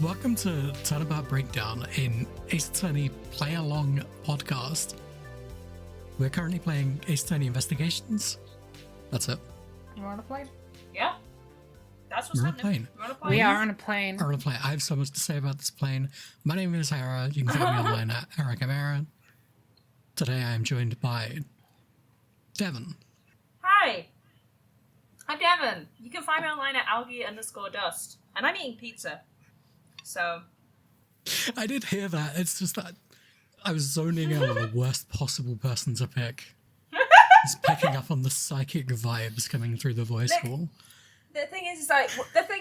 Welcome to Turanbout Breakdown, an Ace Attorney play-along podcast. We're currently playing Ace Attorney Investigations. That's it. You want to play? Yeah. That's what's We're on a happening. plane. We're on a plane. We are on a plane. We're on a plane. I have so much to say about this plane. My name is Hera. You can find me online at Hera. Today I am joined by Devon. Hi. I'm Devon. You can find me online at algae_dust. And I'm eating pizza. So. I did hear that. It's just that I was zoning in on the worst possible person to pick. Just picking up on the psychic vibes coming through the voice call. The thing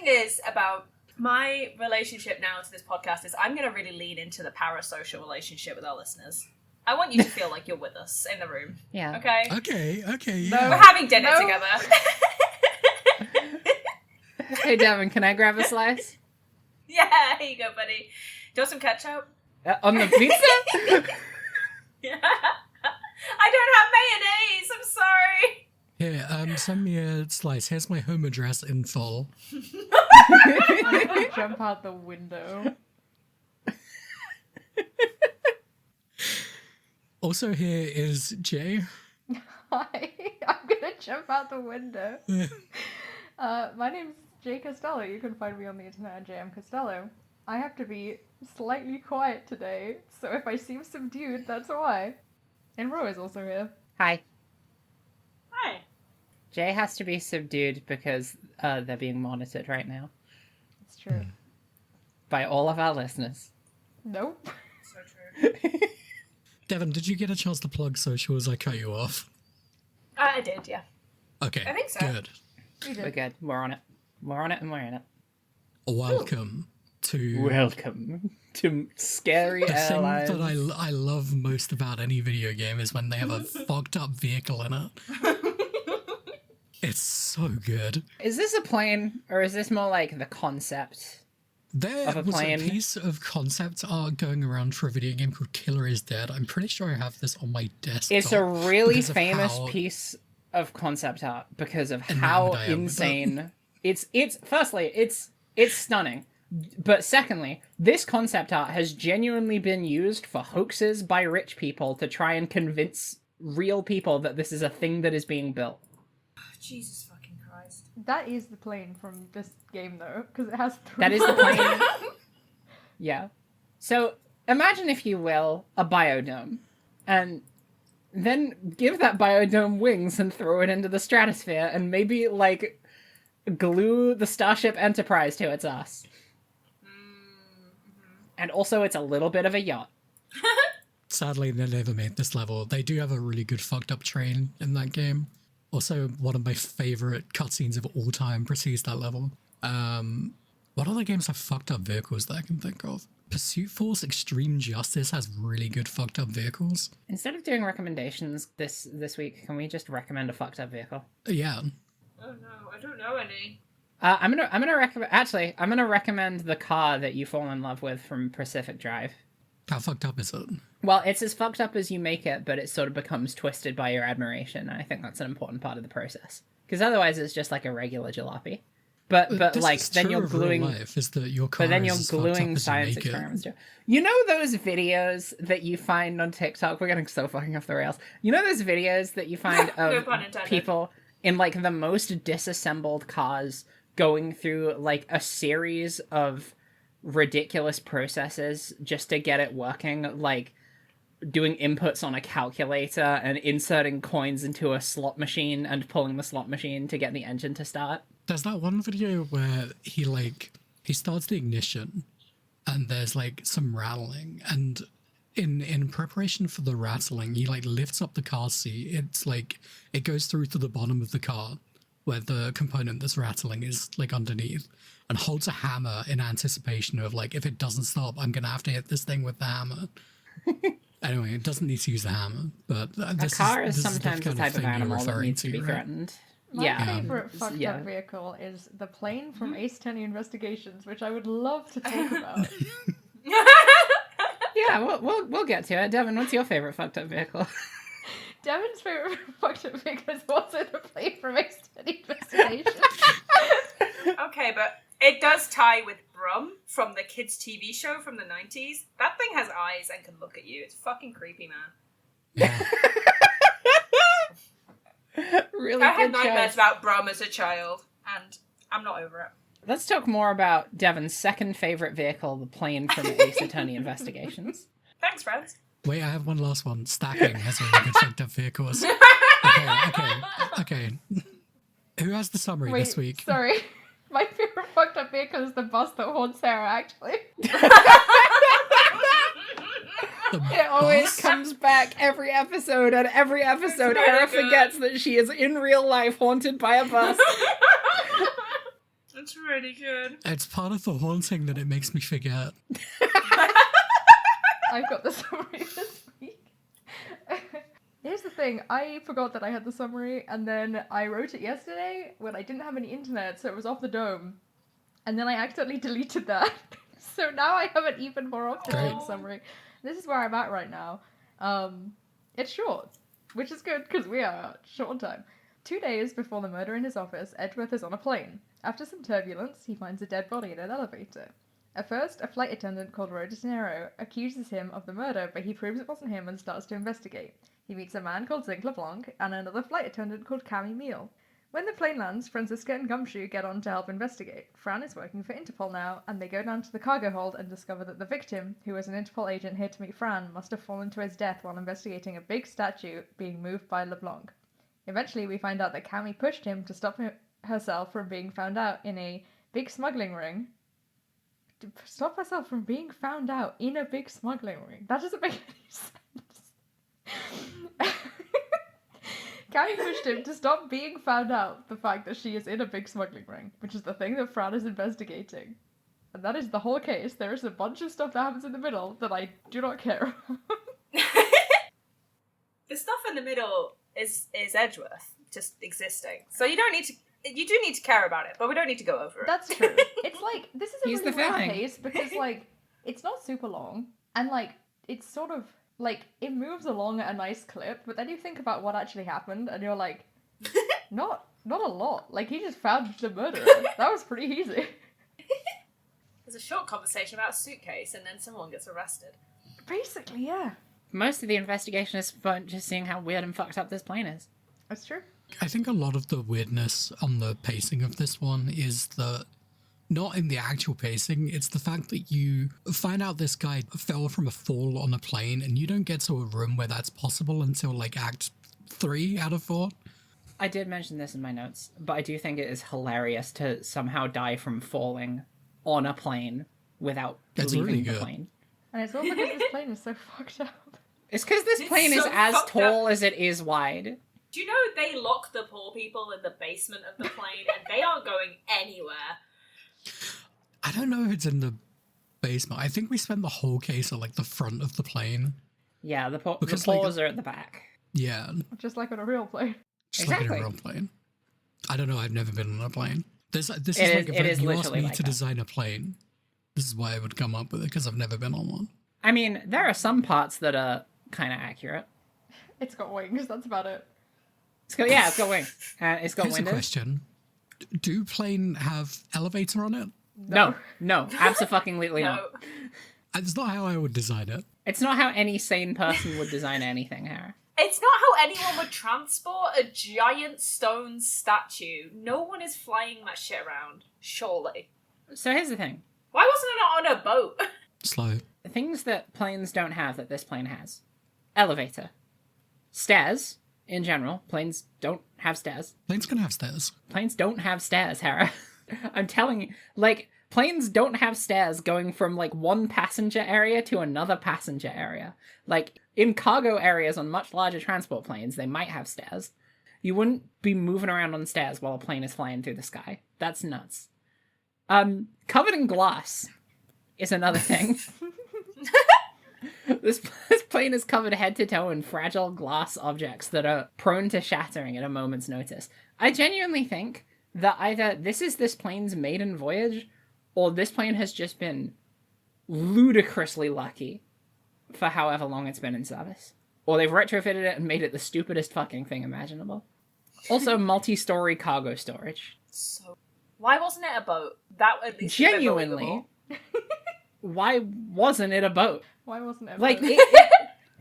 is about my relationship now to this podcast is I'm going to really lean into the parasocial relationship with our listeners. I want you to feel like you're with us in the room. Yeah. Okay? Okay, No. yeah. We're having dinner together. Hey, Devin, can I grab a slice? Yeah, here you go, buddy. Do you want some ketchup? On the pizza? Yeah. I don't have mayonnaise. I'm sorry. Here, send me a slice. Here's my home address in full. Jump out the window. Also here is Jay. Hi, I'm gonna jump out the window. My name's Jay Costello. You can find me on the internet at JM Costello. I have to be slightly quiet today, so if I seem subdued, that's why. And Ro is also here. Hi. Hi. Jay has to be subdued because they're being monitored right now It's true. by all of our listeners. Nope. So true. Devon, did you get a chance to plug socials? I cut you off. I did, yeah. Okay, I think so. good. We We're did. good. We're on it. We're on it and we're in it. Welcome to Welcome to Scary the thing Airlines. that I love most about any video game is when they have a fogged up vehicle in it. It's so good. Is this a plane or is this more like the concept? There Of a was plane. a piece of concept art going around for a video game called Killer is Dead. I'm pretty sure I have this on my desktop. It's a really because of famous how piece of concept art because of enamored how I am with insane it's firstly it's stunning, but secondly this concept art has genuinely been used for hoaxes by rich people to try and convince real people that this is a thing that is being built. Jesus fucking Christ. That is the plane from this game, though, because it has three. That is the plane. Yeah. So imagine, if you will, a biodome, and then give that biodome wings and throw it into the stratosphere and maybe, like, glue the Starship Enterprise to its ass. And also, it's a little bit of a yacht. Sadly, they never made this level. They do have a really good fucked up train in that game. Also, one of my favorite cutscenes of all time precedes that level. What other games have fucked up vehicles that I can think of? Pursuit Force Extreme Justice has really good fucked up vehicles. Instead of doing recommendations this week, can we just recommend a fucked up vehicle? Yeah. Oh no, I don't know any. I'm gonna recommend. Actually, I'm gonna recommend the car that you fall in love with from Pacific Drive. How fucked up is it? Well, it's as fucked up as you make it, but it sort of becomes twisted by your admiration, and I think that's an important part of the process. Because otherwise, it's just like a regular jalopy. But This like is then true you're of real gluing. life, is that your car But then is you're as fucked up gluing as you science make it. experiments to. You know those videos that you find on TikTok? We're getting so fucking off the rails. You know those videos that you find No of pun intended. people in like the most disassembled cars going through like a series of ridiculous processes just to get it working, like doing inputs on a calculator and inserting coins into a slot machine and pulling the slot machine to get the engine to start? There's that one video where he starts the ignition and there's like some rattling, and in preparation for the rattling he like lifts up the car seat. It's like it goes through to the bottom of the car where the component that's rattling is like underneath, and holds a hammer in anticipation of like, if it doesn't stop I'm gonna have to hit this thing with the hammer. Anyway, it doesn't need to use the hammer, but A car is this sometimes the a kind type of thing you're animal that referring needs to be right? threatened. My Yeah. favorite fucked yeah. up vehicle is the plane from Ace Attorney Investigations, which I would love to talk about. Yeah, we'll get to it. Devin, what's your favorite fucked up vehicle? Devin's favorite fucked up vehicle is also the plane from Ace Attorney Investigations. Okay, but it does tie with Brum from the kids' TV show from the 90s. That thing has eyes and can look at you. It's fucking creepy, man. Yeah. Really I had good nightmares choice. about Brum as a child, and I'm not over it. Let's talk more about Devon's second favorite vehicle, the plane from Ace Attorney Investigations. Thanks, friends. Wait, I have one last one. Stacking has really good fucked up vehicles. Okay. Who has the summary Wait, this week? sorry. My favorite fucked up vehicle is the bus that haunts Sarah, actually. The It always bus? comes back every episode, and every episode It's really Hera good. forgets that she is in real life haunted by a bus. That's really good. It's part of the haunting that it makes me forget. I've got the summary this week. Here's the thing, I forgot that I had the summary, and then I wrote it yesterday when I didn't have any internet, so it was off the dome. And then I accidentally deleted that. So now I have an even more up-to-date Great. summary. This is where I'm at right now. It's short, which is good, because we are short on time. 2 days before the murder in his office, Edgeworth is on a plane. After some turbulence, he finds a dead body in an elevator. At first, a flight attendant called Rhoda De Niro accuses him of the murder, but he proves it wasn't him and starts to investigate. He meets a man called Zinc LeBlanc and another flight attendant called Cammy Meal. When the plane lands, Franziska and Gumshoe get on to help investigate. Fran is working for Interpol now, and they go down to the cargo hold and discover that the victim, who was an Interpol agent here to meet Fran, must have fallen to his death while investigating a big statue being moved by LeBlanc. Eventually, we find out that Cammy pushed him to stop herself from being found out in a big smuggling ring. To stop herself from being found out in a big smuggling ring. That doesn't make any sense. Cammy pushed him to stop being found out the fact that she is in a big smuggling ring, which is the thing that Fran is investigating. And that is the whole case. There is a bunch of stuff that happens in the middle that I do not care about. The stuff in the middle is Edgeworth just existing. So you don't need to. You do need to care about it, but we don't need to go over it. That's true. It's like, this is a He's really the weird feeling. case because, like, it's not super long, and, like, it's sort of, like, it moves along at a nice clip, but then you think about what actually happened, and you're like, not a lot. Like, he just found the murderer. That was pretty easy. There's a short conversation about a suitcase, and then someone gets arrested. Basically, yeah. Most of the investigation is fun just seeing how weird and fucked up this plane is. That's true. I think a lot of the weirdness on the pacing of this one is that not in the actual pacing, it's the fact that you find out this guy fell from a fall on a plane and you don't get to a room where that's possible until like Act 3 out of 4. I did mention this in my notes, but I do think it is hilarious to somehow die from falling on a plane without That's leaving really the good. plane. And it's all because this plane is so fucked up. It's because this It's plane is so as fucked tall as it is wide. Do you know they lock the poor people in the basement of the plane, and they aren't going anywhere? I don't know if it's in the basement. I think we spent the whole case at like the front of the plane. Yeah, the Because, like, paws are at the back. Yeah, Just like on a real plane. just like in Exactly. a real plane. I don't know, I've never been on a plane. This is It like is- if it is you asked literally me like to that. design a plane, this is why I would come up with it, because I've never been on one. I mean, there are some parts that are kind of accurate. It's got wings, that's about it. It's got wings. It's got Here's a windows. question. Do plane have elevator on it? No, absolutely not. No. That's not how I would design it. It's not how any sane person would design anything, Hera. It's not how anyone would transport a giant stone statue. No one is flying that shit around, surely. So here's the thing. Why wasn't it on a boat? Slow. Things that planes don't have that this plane has. Elevator. Stairs, in general. Planes don't have stairs. Planes can have stairs. Planes don't have stairs, Hera. I'm telling you. Like, planes don't have stairs going from, like, one passenger area to another passenger area. Like, in cargo areas on much larger transport planes, they might have stairs. You wouldn't be moving around on stairs while a plane is flying through the sky. That's nuts. Covered in glass is another thing. This plane is covered head to toe in fragile glass objects that are prone to shattering at a moment's notice. I genuinely think that either this is this plane's maiden voyage, or this plane has just been ludicrously lucky for however long it's been in service. Or they've retrofitted it and made it the stupidest fucking thing imaginable. Also, multi-story cargo storage. So, why wasn't it a boat? That would at least be Genuinely, believable. Why wasn't it a boat? Why wasn't it? Like, both?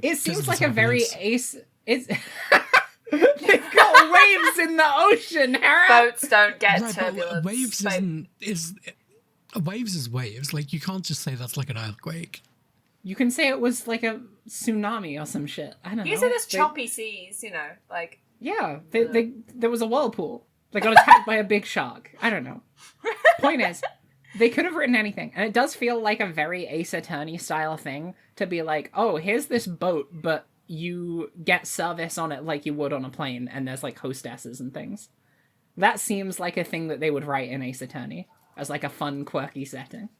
it seems it's like a very obvious. It's they've got waves in the ocean, Hera. Boats don't get Right, turbulence. but waves waves is waves. Like, you can't just say that's like an earthquake. You can say it was like a tsunami or some shit. I don't know. You say there's They- choppy seas, you know, like... Yeah, there was a whirlpool. They got attacked by a big shark. I don't know. Point is, they could have written anything. And it does feel like a very Ace Attorney style thing to be like, oh, here's this boat, but you get service on it like you would on a plane, and there's like hostesses and things. That seems like a thing that they would write in Ace Attorney as like a fun, quirky setting.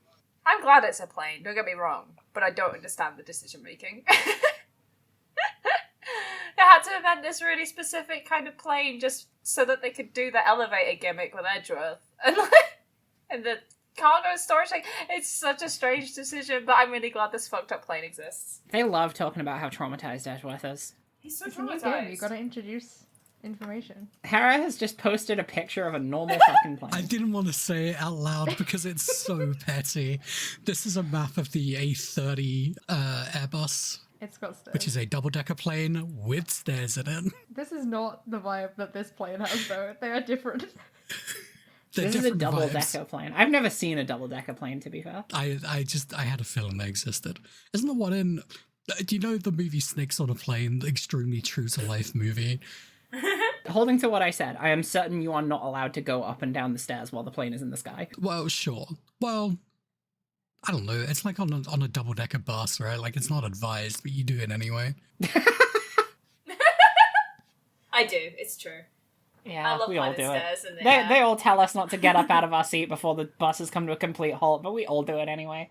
I'm glad it's a plane, don't get me wrong, but I don't understand the decision making. They had to invent this really specific kind of plane just so that they could do the elevator gimmick with Edgeworth. And the cargo storage thing. It's such a strange decision, but I'm really glad this fucked up plane exists. They love talking about how traumatized Edgeworth is. He's so It's a new game. traumatized. You gotta introduce information. Hera has just posted a picture of a normal fucking plane. I didn't want to say it out loud because it's so petty. This is a map of the A30 Airbus, It's got stairs. which is a double-decker plane with stairs in it. This is not the vibe that this plane has, though. They are different. They're This is a different vibes. double-decker plane. I've never seen a double-decker plane, to be fair. I had a feeling they existed. Isn't the one in? Do you know the movie Snakes on a Plane? The extremely true to life movie. Holding to what I said, I am certain you are not allowed to go up and down the stairs while the plane is in the sky. Well, sure. Well, I don't know. It's like on a double decker bus, right? Like, it's not advised, but you do it anyway. I do, it's true. Yeah, I love we all finding do it. stairs in the air. They all tell us not to get up out of our seat before the buses come to a complete halt, but we all do it anyway.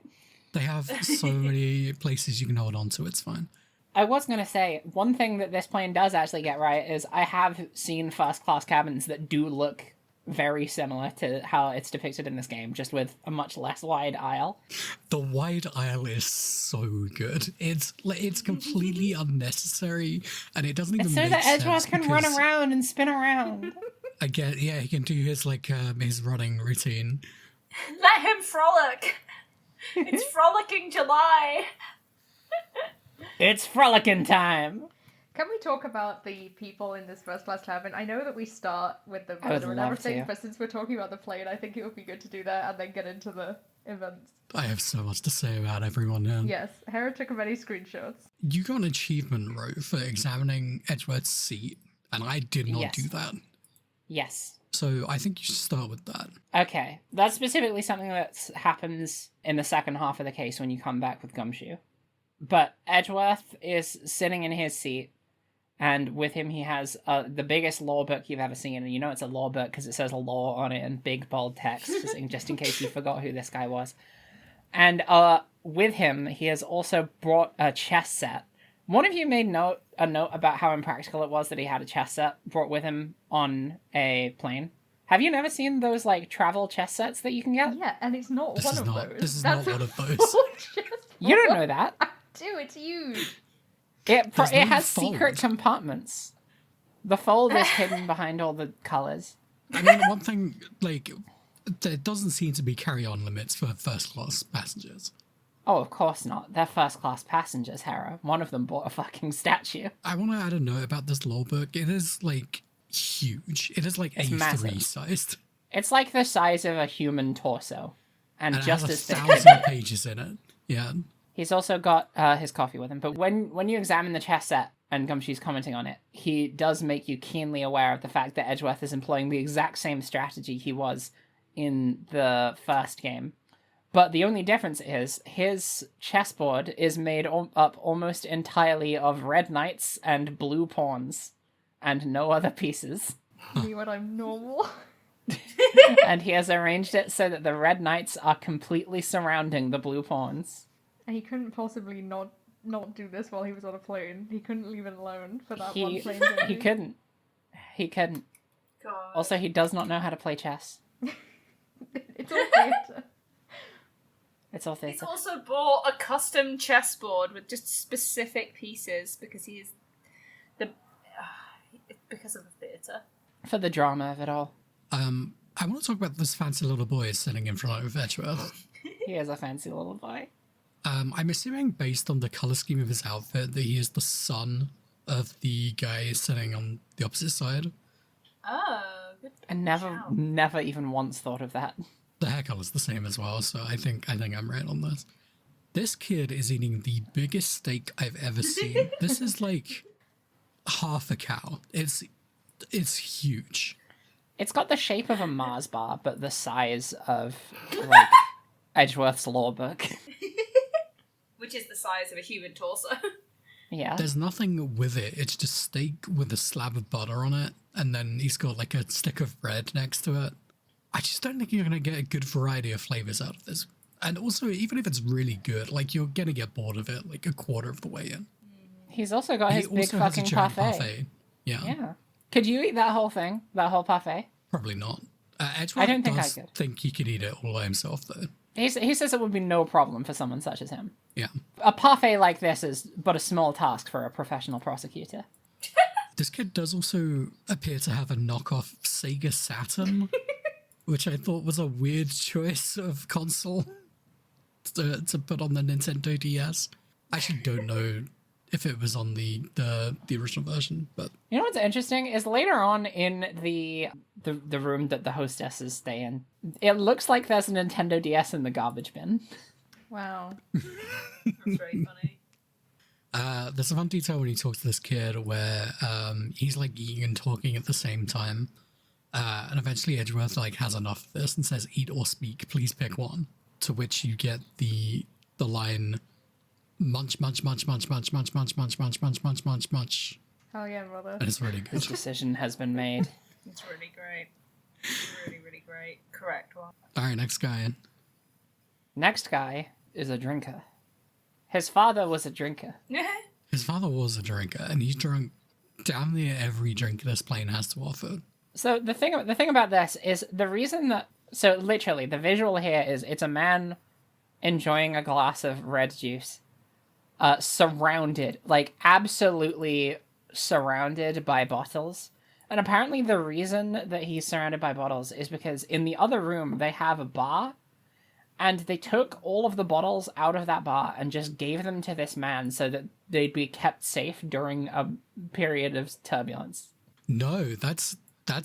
They have so many places you can hold on to. It's fine. I was going to say, one thing that this plane does actually get right is I have seen first-class cabins that do look very similar to how it's depicted in this game, just with a much less wide aisle. The wide aisle is so good. It's completely unnecessary, and it doesn't even It's so make that sense. Edgeworth can run because around and spin around. I get, yeah, he can do his his running routine. Let him frolic! It's frolicking July! It's frolicking time! Can we talk about the people in this first class cabin? I know that we start with the I would murder and love everything, to. but since we're talking about the plane, I think it would be good to do that and then get into the events. I have so much to say about everyone here. Yes, Hera took many screenshots. You got an achievement, Ro, for examining Edgeworth's seat, and I did not Yes. do that. Yes. So I think you should start with that. Okay. That's specifically something that happens in the second half of the case when you come back with Gumshoe. But Edgeworth is sitting in his seat, and with him he has the biggest law book you've ever seen, and you know it's a law book because it says law on it in big bold text, just in case you forgot who this guy was. And with him, he has also brought a chess set. One of you made a note about how impractical it was that he had a chess set brought with him on a plane. Have you never seen those like travel chess sets that you can get? Yeah, and it's not This one is of not- those. this is That's not one a of those. full chessboard. You don't know that. I do, it's huge. It There's no has fold. secret compartments. The fold is hidden behind all the colours. I mean, one thing, like, there doesn't seem to be carry-on limits for first-class passengers. Oh, of course not. They're first-class passengers, Hera. One of them bought a fucking statue. I want to add a note about this law book. It is, like, huge. It is, like, It's A3 massive. sized. It's like the size of a human torso. And And it just has as thick. 1,000 pages in it. Yeah. He's also got his coffee with him. But when you examine the chess set, and Gumshoe's commenting on it, he does make you keenly aware of the fact that Edgeworth is employing the exact same strategy he was in the first game. But the only difference is his chessboard is made up almost entirely of red knights and blue pawns, and no other pieces. Me when I'm normal. And he has arranged it so that the red knights are completely surrounding the blue pawns. And he couldn't possibly not do this while he was on a plane. He couldn't leave it alone for that one He plane journey. he couldn't. He couldn't. God. Also, he does not know how to play chess. It's all theatre. It's all He's theatre. also bought a custom chessboard with just specific pieces because he is because of the theatre. For the drama of it all. I want to talk about this fancy little boy sitting in front of Edgeworth. He is a fancy little boy. I'm assuming based on the color scheme of his outfit that he is the son of the guy sitting on the opposite side. Oh, good. I shout. never even once thought of that. The hair color's the same as well, so I think I'm right on this. This kid is eating the biggest steak I've ever seen. This is like half a cow. It's huge. It's got the shape of a Mars bar, but the size of, like, Edgeworth's law book. Which is the size of a human torso. Yeah. There's nothing with it. It's just steak with a slab of butter on it, and then he's got like a stick of bread next to it. I just don't think you're going to get a good variety of flavors out of this. And also, even if it's really good, like, you're going to get bored of it like a quarter of the way in. He's also got his He big also has a fucking giant parfait. Yeah, Yeah. Could you eat that whole thing? That whole parfait? probably not. Edgeworth I don't think I does could. think he could eat it all by himself, though. He says it would be no problem for someone such as him. Yeah. A parfait like this is but a small task for a professional prosecutor. This kid does also appear to have a knockoff Sega Saturn, which I thought was a weird choice of console to put on the Nintendo DS. I actually don't know if it was on the original version, but You know what's interesting is later on in the room that the hostesses stay in, it looks like there's a Nintendo DS in the garbage bin. Wow. That's very funny. there's a fun detail when he talks to this kid where he's like eating and talking at the same time. And eventually Edgeworth like has enough of this and says, "Eat or speak, please pick one." To which you get the line, "Munch, munch, munch, munch, munch, munch, munch, munch, munch, munch, munch, munch, munch." Hell yeah, brother. And it's really good. This decision has been made. It's really great. Really, really great. Correct one. All right, next guy. Next guy is a drinker. His father was a drinker. His father was a drinker, and he's drunk damn near every drink this plane has to offer. So the thing about this is the reason that literally the visual here is it's a man enjoying a glass of red juice, surrounded, like absolutely surrounded by bottles. And apparently the reason that he's surrounded by bottles is because in the other room they have a bar, and they took all of the bottles out of that bar and just gave them to this man so that they'd be kept safe during a period of turbulence. No, that's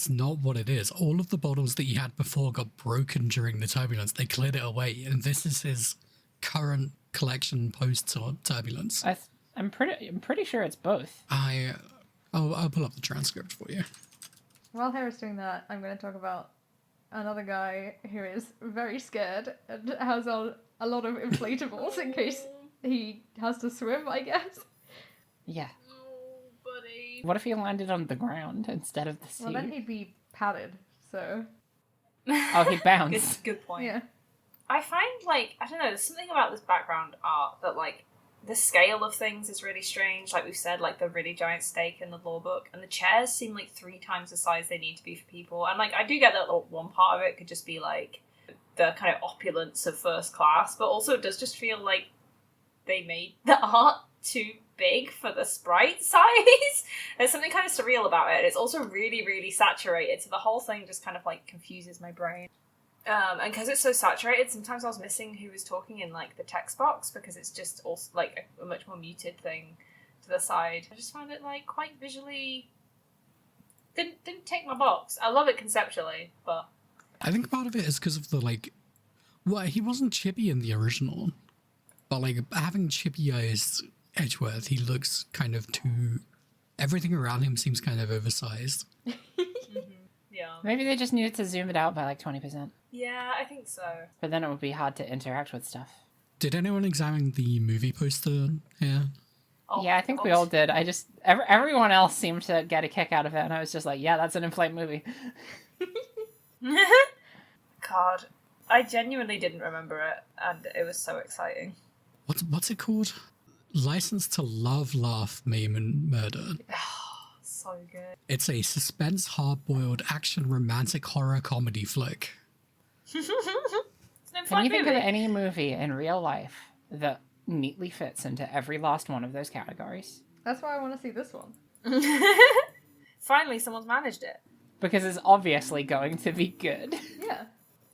not what it is. All of the bottles that he had before got broken during the turbulence. They cleared it away, and this is his current collection post turbulence. I'm pretty sure it's both. I'll pull up the transcript for you. While Harry's doing that, I'm going to talk about another guy who is very scared and has a lot of inflatables in case he has to swim, I guess. Yeah. Oh, buddy. What if he landed on the ground instead of the sea? Well, then he'd be padded, so... Oh, he'd bounce. Good point. Yeah. I find, like, I don't know, there's something about this background art that, like, the scale of things is really strange. Like we've said, like the really giant steak in the law book, and the chairs seem like 3 times the size they need to be for people. And like I do get that one part of it could just be like the kind of opulence of first class, but also it does just feel like they made the art too big for the sprite size. There's something kind of surreal about it. It's also really, really saturated, so the whole thing just kind of like confuses my brain. And because it's so saturated, sometimes I was missing who was talking in like the text box because it's just also like a much more muted thing to the side. I just found it like quite visually didn't take my box. I love it conceptually, but I think part of it is because of the like, well, he wasn't chippy in the original, but like having chippy eyes Edgeworth, he looks kind of too. Everything around him seems kind of oversized. yeah. Maybe they just needed to zoom it out by like 20%. Yeah, I think so. But then it would be hard to interact with stuff. Did anyone examine the movie poster here? Oh, Yeah, I think we all did. I just... everyone else seemed to get a kick out of it, and I was just like, yeah, that's an in-flight movie. God, I genuinely didn't remember it, and it was so exciting. What's it called? License to Love, Laugh, Maim, and Murder. So good. It's a suspense, hard-boiled, action, romantic horror comedy flick. It's an Can in-flight you think of movie. any movie in real life that neatly fits into every last one of those categories? That's why I want to see this one. Finally, someone's managed it. Because it's obviously going to be good. Yeah.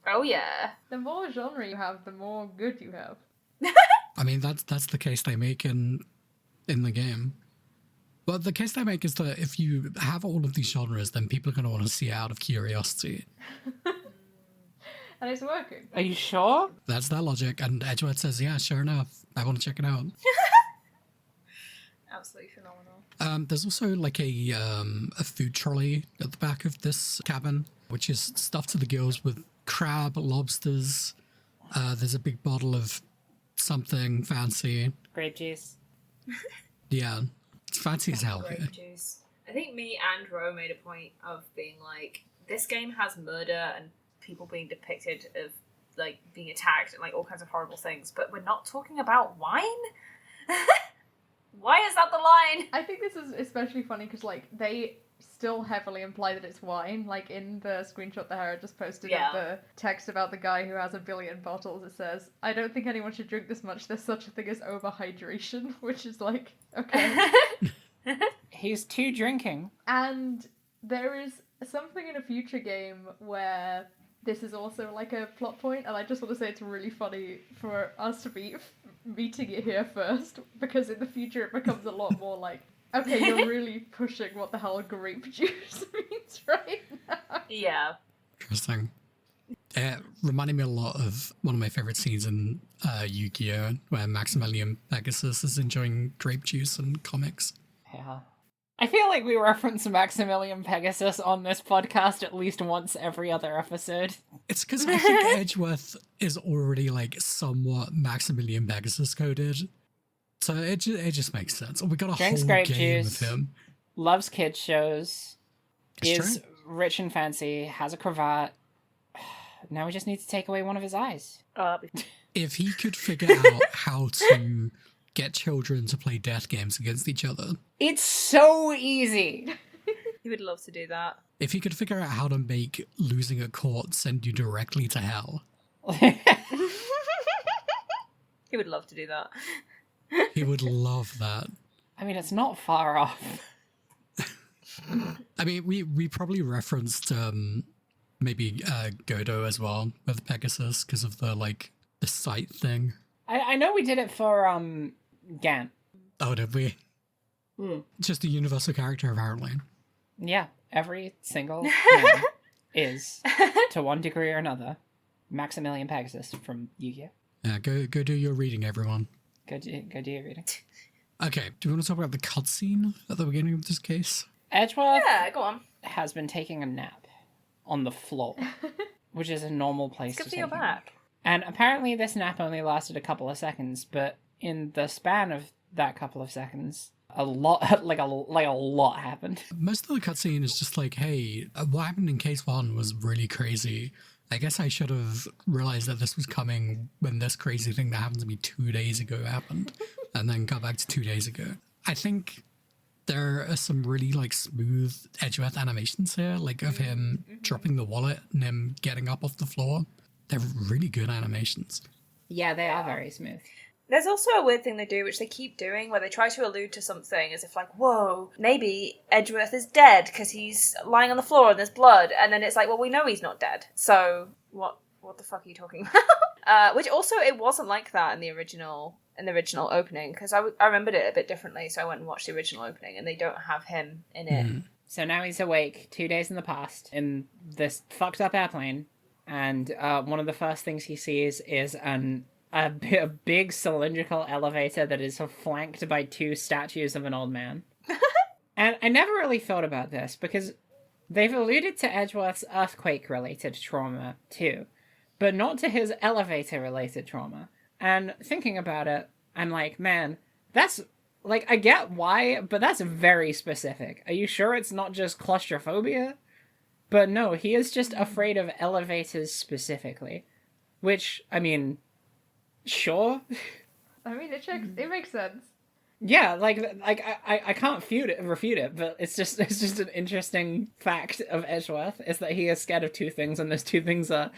Oh yeah. The more genre you have, the more good you have. I mean, that's the case they make in the game. But the case they make is that if you have all of these genres, then people are going to want to see it out of curiosity. And it's working. Are you sure? That's their logic, and Edgeworth says, yeah, sure enough, I want to check it out. Absolutely phenomenal. There's also like a food trolley at the back of this cabin, which is stuffed to the gills with crab, lobsters. There's a big bottle of something fancy. Grape juice. Yeah, it's fancy as hell here. Grape juice. I think me and Ro made a point of being like, this game has murder and people being depicted of like being attacked and like all kinds of horrible things, but we're not talking about wine. Why is that the line? I think this is especially funny because, like, they still heavily imply that it's wine. Like, in the screenshot that Hera just posted Yeah. of the text about the guy who has 1 billion bottles, it says, I don't think anyone should drink this much. There's such a thing as overhydration, which is like, okay. He's too drinking. And there is something in a future game where this is also like a plot point, and I just want to say it's really funny for us to be meeting it here first, because in the future it becomes a lot more like, okay, you're really pushing what the hell grape juice means right now. Yeah. Interesting. It reminded me a lot of one of my favorite scenes in Yu-Gi-Oh! Where Maximilian Pegasus is enjoying grape juice and comics. Yeah. I feel like we reference Maximilian Pegasus on this podcast at least once every other episode. It's because I think Edgeworth is already like somewhat Maximilian Pegasus coded. So it just makes sense. We got a Drinks whole grape game juice. of him. Loves kids shows. It's Is true. rich and fancy. Has a cravat. Now we just need to take away one of his eyes. If he could figure out how to get children to play death games against each other, It's so easy. He would love to do that. if he could figure out how to make losing a court send you directly to hell, He would love to do that. he would love that. I mean, it's not far off. I mean, we probably referenced maybe Godot as well with Pegasus because of the sight thing. I know we did it for Gant. Oh, did we? Just a universal character, apparently. Yeah, every single man is, to one degree or another, Maximilian Pegasus from Yu-Gi-Oh! Yeah, go do your reading, everyone. Go do your reading. Okay, do you want to talk about the cutscene at the beginning of this case? Edgeworth Yeah, go on. has been taking a nap on the floor, which is a normal place It's good to for take your a nap. back. And apparently this nap only lasted a couple of seconds, but in the span of that couple of seconds, a lot, like a lot happened. Most of the cutscene is just like, hey, what happened in case 1 was really crazy. I guess I should have realized that this was coming when this crazy thing that happened to me 2 days ago happened, and then got back to 2 days ago. I think there are some really smooth Edgeworth animations here, of him dropping the wallet and him getting up off the floor. They're really good animations. Yeah, they are very smooth. There's also a weird thing they do, which they keep doing, where they try to allude to something as if whoa, maybe Edgeworth is dead because he's lying on the floor and there's blood. And then it's like, well, we know he's not dead. So what the fuck are you talking about? Which also, it wasn't like that in the original opening, because I remembered it a bit differently. So I went and watched the original opening, and they don't have him in it. So now he's awake 2 days in the past in this fucked up airplane, and one of the first things he sees is a big cylindrical elevator that is flanked by 2 statues of an old man. And I never really thought about this, because they've alluded to Edgeworth's earthquake-related trauma too, but not to his elevator-related trauma. And thinking about it, I'm like, man, that's, I get why, but that's very specific. Are you sure it's not just claustrophobia? But no, he is just afraid of elevators specifically. Which, I mean, sure. I mean, it makes sense. Yeah, I can't refute it, but it's just an interesting fact of Edgeworth, is that he is scared of 2 things, and those 2 things are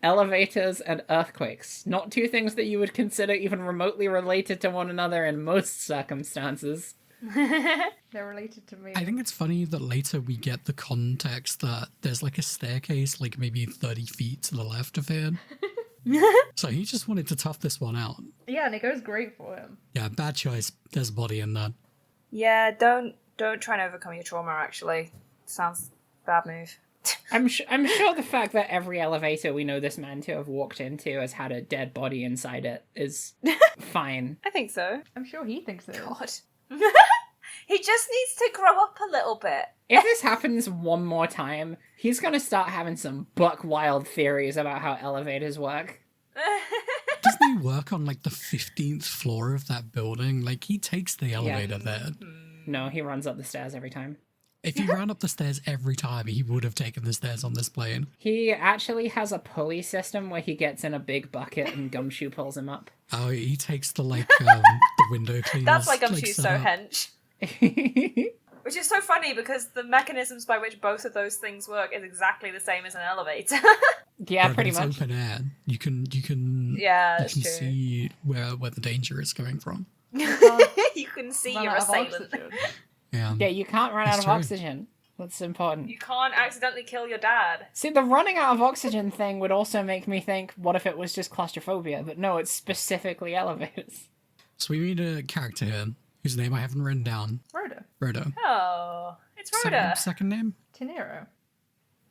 elevators and earthquakes. Not 2 things that you would consider even remotely related to one another in most circumstances. They're related to me. I think it's funny that later we get the context that there's like a staircase, like maybe 30 feet to the left of him. So he just wanted to tough this one out. Yeah, and it goes great for him. Yeah, bad choice. There's a body in there. Yeah, don't try and overcome your trauma, actually. Sounds bad move. I'm sure the fact that every elevator we know this man to have walked into has had a dead body inside it is fine. I think so. I'm sure he thinks so. God. He just needs to grow up a little bit. If this happens one more time, he's gonna start having some buck wild theories about how elevators work. Doesn't he work on like the 15th floor of that building? Like he takes the elevator there. No, he runs up the stairs every time. If he ran up the stairs every time, he would have taken the stairs on this plane. He actually has a pulley system where he gets in a big bucket and Gumshoe pulls him up. Oh, he takes the the window cleaners. That's like Gumshoe's so setup. hench. Which is so funny because the mechanisms by which both of those things work is exactly the same as an elevator. Yeah, But pretty it's much. open air. You can Yeah, you that's can true. see where the danger is coming from. You can see Run your out of assailant. oxygen. Yeah. Yeah, you can't run That's out of true. oxygen. That's important. You can't accidentally kill your dad. See, the running out of oxygen thing would also make me think, what if it was just claustrophobia? But no, it's specifically elevators. So we meet a character here whose name I haven't written down. Rhoda. Rhoda. Oh, it's Rhoda. Second name? Tenero.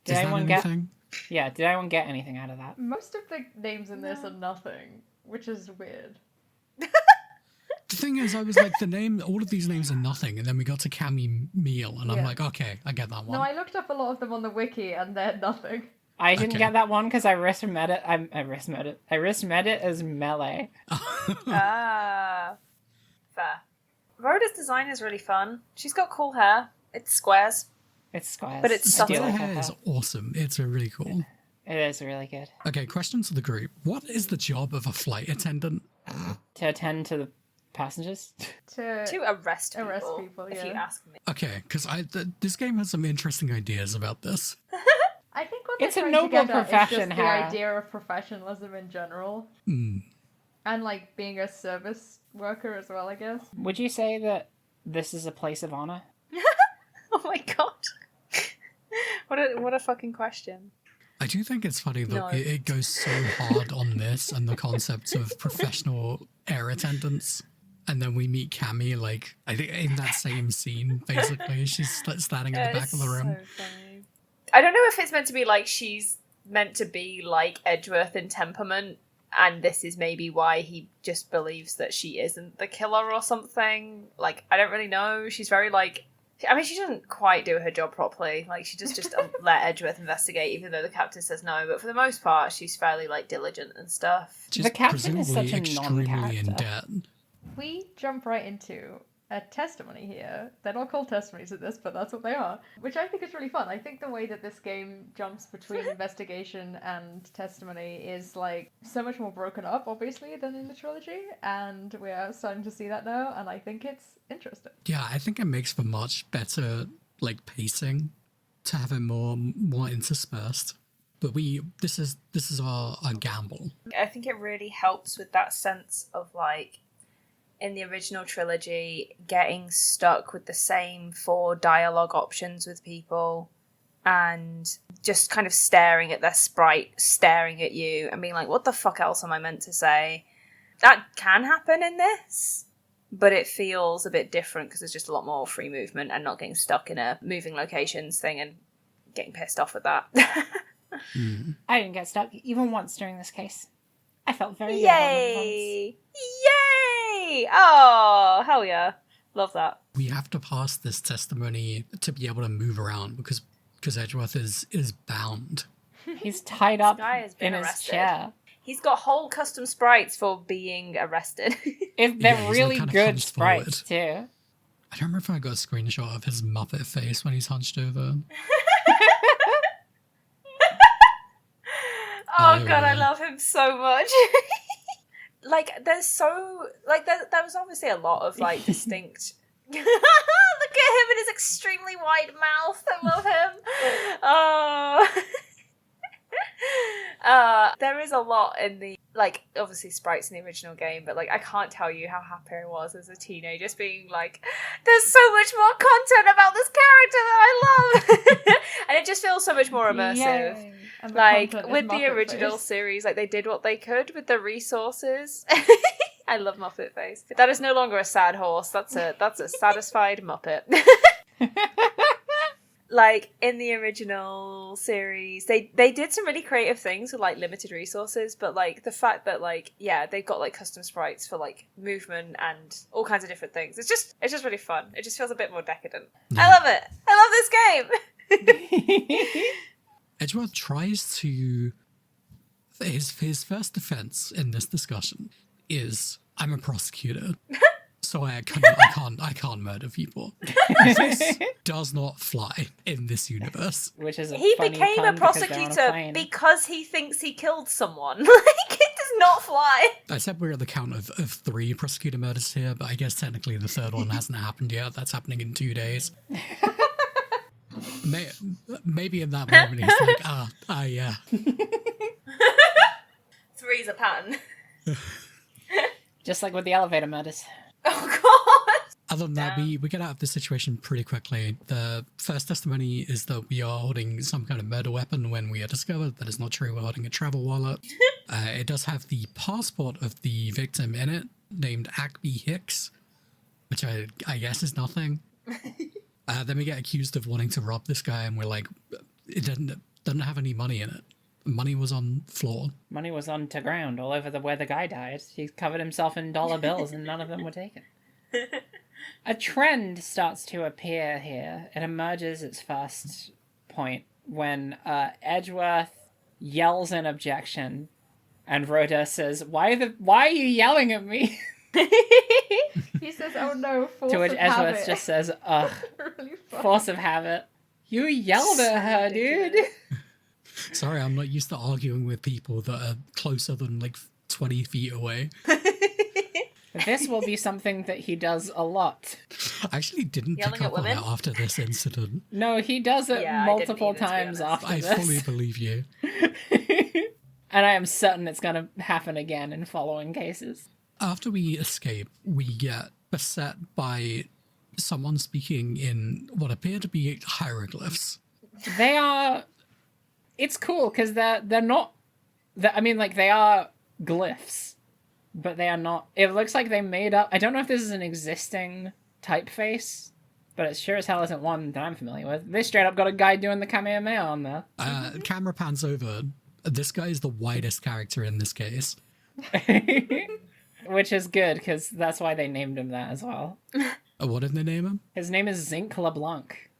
Did Is that anyone get? anything? Yeah, did anyone get anything out of that? Most of the names in this are nothing, which is weird. The thing is, I was like, all of these names are nothing, and then we got to Cammy Meal, and I'm Yeah. like, okay, I get that one. No, I looked up a lot of them on the wiki, and they're nothing. I didn't Okay. get that one because I risk med it. I risk med it. I risk med it as melee. Ah, fair. Rhoda's design is really fun. She's got cool hair. It's squares. It's squares. But it's The subtle. steel hair is awesome. It's really cool. It is really good. Okay, question to the group. What is the job of a flight attendant? To attend to the passengers. To arrest people. Arrest people, If you yeah. ask me. Okay, because this game has some interesting ideas about this. I think what It's a they're trying noble to get at profession, is just the Hera. idea of professionalism in general. And, like, being a service worker as well, I guess. Would you say that this is a place of honor? Oh my god. What a fucking question. I do think it's funny that No. it goes so hard on this and the concept of professional air attendants. And then we meet Cammy, like, I think in that same scene, basically. She's like, standing at the back of the room. So funny. I don't know if it's meant to be like she's meant to be like Edgeworth in temperament, and this is maybe why he just believes that she isn't the killer or something. Like, I don't really know. She's very like, I mean, she doesn't quite do her job properly. Like, she just let Edgeworth investigate, even though the captain says no. But for the most part, she's fairly like diligent and stuff. She's The captain is presumably such a extremely in non-character. debt. We jump right into a testimony here. They're not called testimonies at this, but that's what they are. Which I think is really fun. I think the way that this game jumps between investigation and testimony is like so much more broken up, obviously, than in the trilogy. And we're starting to see that now, and I think it's interesting. Yeah, I think it makes for much better like pacing to have it more interspersed. But this is our gamble. I think it really helps with that sense of like, in the original trilogy, getting stuck with the same 4 dialogue options with people and just kind of staring at their sprite, staring at you and being like, what the fuck else am I meant to say? That can happen in this, but it feels a bit different because there's just a lot more free movement and not getting stuck in a moving locations thing and getting pissed off with that. I didn't get stuck even once during this case. I felt very good about it once. Yay! Yay! Oh, hell yeah. Love that. We have to pass this testimony to be able to move around because Edgeworth is bound. He's tied up guy has been in his arrested. chair. He's got whole custom sprites for being arrested. If Yeah, they're he's, like, really kind of good hunched sprites forward. too. I don't remember if I got a screenshot of his Muppet face when he's hunched over. Oh Oh, god, I yeah. love him so much. Like, there's so... Like, there was obviously a lot of, like, distinct... Look at him and his extremely wide mouth. I love him. Oh... there cries a lot in the, like, obviously sprites in the original game, but, like, I can't tell you how happy I was as a teenager just being like, there's so much more content about this character that I love! And it just feels so much more immersive. Yay. And the Like, content is with the Muppet original Face. series, like, they did what they could with the resources. I love Muppet Face. That is no longer a sad horse, that's a satisfied Muppet. Like, in the original series, they did some really creative things with, like, limited resources, but, like, the fact that, like, yeah, they've got, like, custom sprites for, like, movement and all kinds of different things. It's just really fun. It just feels a bit more decadent. I love it! I love this game! Edgeworth tries to... His first defense in this discussion is, I'm a prosecutor. So I can't murder people. This does not fly in this universe. Which is He funny became pun a because they're on prosecutor plane. because he thinks he killed someone. Like, it does not fly. I said we're at the count of 3 prosecutor murders here, but I guess technically the third one hasn't happened yet. That's happening in 2 days. Maybe in that moment he's like, yeah. 3's a pattern. Just like with the elevator murders. Oh, God. Other than that, we get out of this situation pretty quickly. The first testimony is that we are holding some kind of murder weapon when we are discovered. That is not true. We're holding a travel wallet. It does have the passport of the victim in it, named Ackby Hicks, which I guess is nothing. Then we get accused of wanting to rob this guy, and we're like, it doesn't have any money in it. Money was on floor. Money was on to ground all over where the guy died. He covered himself in dollar bills and none of them were taken. A trend starts to appear here. It emerges its first point when Edgeworth yells an objection and Rhoda says, Why are you yelling at me? He says, oh no, force To which of Edgeworth habit. just says, ugh, Really fun. force of habit. You yelled at her, dude. Sorry, I'm not used to arguing with people that are closer than like 20 feet away. This will be something that he does a lot. I actually didn't Yelling pick at up on it women? after this incident. No, he does it Yeah, I didn't multiple either, to be times honest. after I this. fully believe you. And I am certain it's going to happen again in following cases. After we escape, we get beset by someone speaking in what appear to be hieroglyphs. They are... It's cool, because they're not... I mean, like, they are glyphs, but they are not... It looks like they made up... I don't know if this is an existing typeface, but it sure as hell isn't one that I'm familiar with. They straight up got a guy doing the Kamehameha on there. Camera pans over. This guy is the widest character in this case. Which is good, because that's why they named him that as well. What did they name him? His name is Zinc LeBlanc,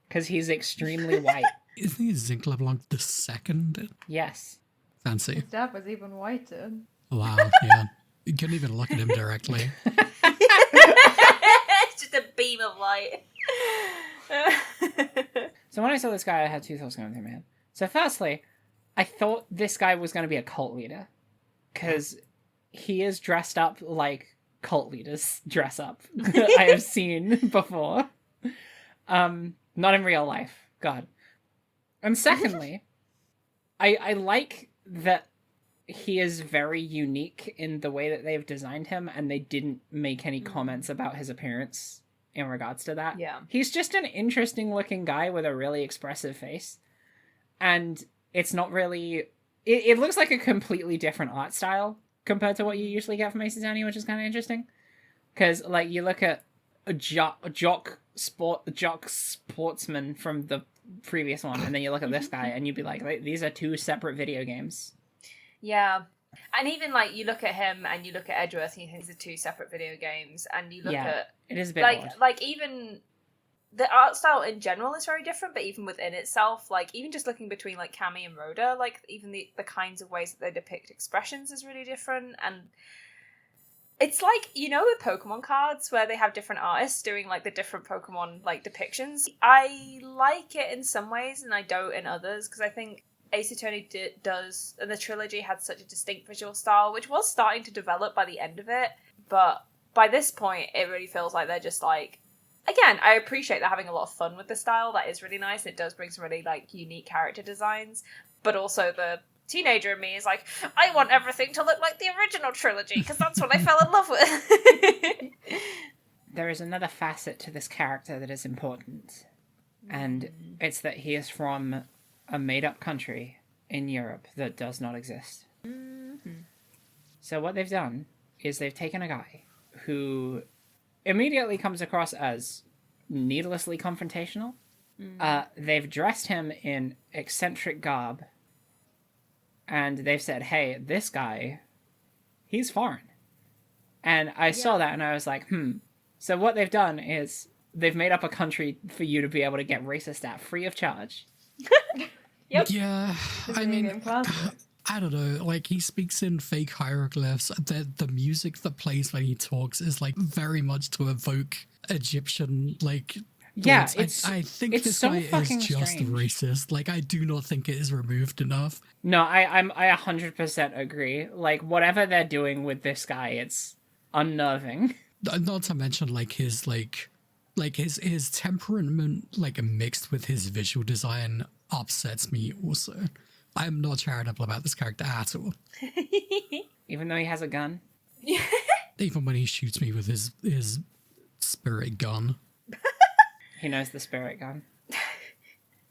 because he's extremely white. Isn't he Zinc LeBlanc II? Yes. Fancy. His dad was even whiter. Wow, yeah. You couldn't even look at him directly. It's just a beam of light. So when I saw this guy, I had two thoughts going through my head. So firstly, I thought this guy was going to be a cult leader, because he is dressed up like cult leaders dress up. I have seen before. Not in real life. God. And secondly, I like that he is very unique in the way that they've designed him, and they didn't make any comments about his appearance in regards to that. Yeah. He's just an interesting looking guy with a really expressive face. And it's not really... It looks like a completely different art style compared to what you usually get from Ace Attorney, which is kind of interesting. Because, like, you look at a jock sportsman from the previous one, and then you look at this guy, and you'd be like, these are two separate video games. Yeah. And even, like, you look at him and you look at Edgeworth and you think these are two separate video games, and you look at... It is a bit Like, odd. like, even... The art style in general is very different, but even within itself, like, even just looking between, like, Cammy and Rhoda, like, even the kinds of ways that they depict expressions is really different, and... It's like, you know, with Pokemon cards where they have different artists doing, like, the different Pokemon, like, depictions. I like it in some ways and I don't in others, because I think Ace Attorney does, and the trilogy had such a distinct visual style, which was starting to develop by the end of it, but by this point, it really feels like they're just, like... Again, I appreciate they're having a lot of fun with the style. That is really nice. It does bring some really, like, unique character designs, but also the teenager in me is like, I want everything to look like the original trilogy, because that's what I fell in love with. There is another facet to this character that is important, and it's that he is from a made-up country in Europe that does not exist. So what they've done is they've taken a guy who immediately comes across as needlessly confrontational. They've dressed him in eccentric garb, and they've said, hey, this guy, he's foreign. And I saw that and I was like, So what they've done is they've made up a country for you to be able to get racist at free of charge. Yep. Yeah, I mean, Game classic. I don't know. Like, he speaks in fake hieroglyphs. The music that plays when he talks is like very much to evoke Egyptian like. Yeah, thoughts. I think it's this so guy is fucking just strange. racist. Like, I do not think it is removed enough. No, I 100% agree. Like, whatever they're doing with this guy, it's unnerving. Not to mention his his temperament like mixed with his visual design upsets me also. I'm not charitable about this character at all. Even though he has a gun. Even when he shoots me with his spirit gun. He knows the spirit gun.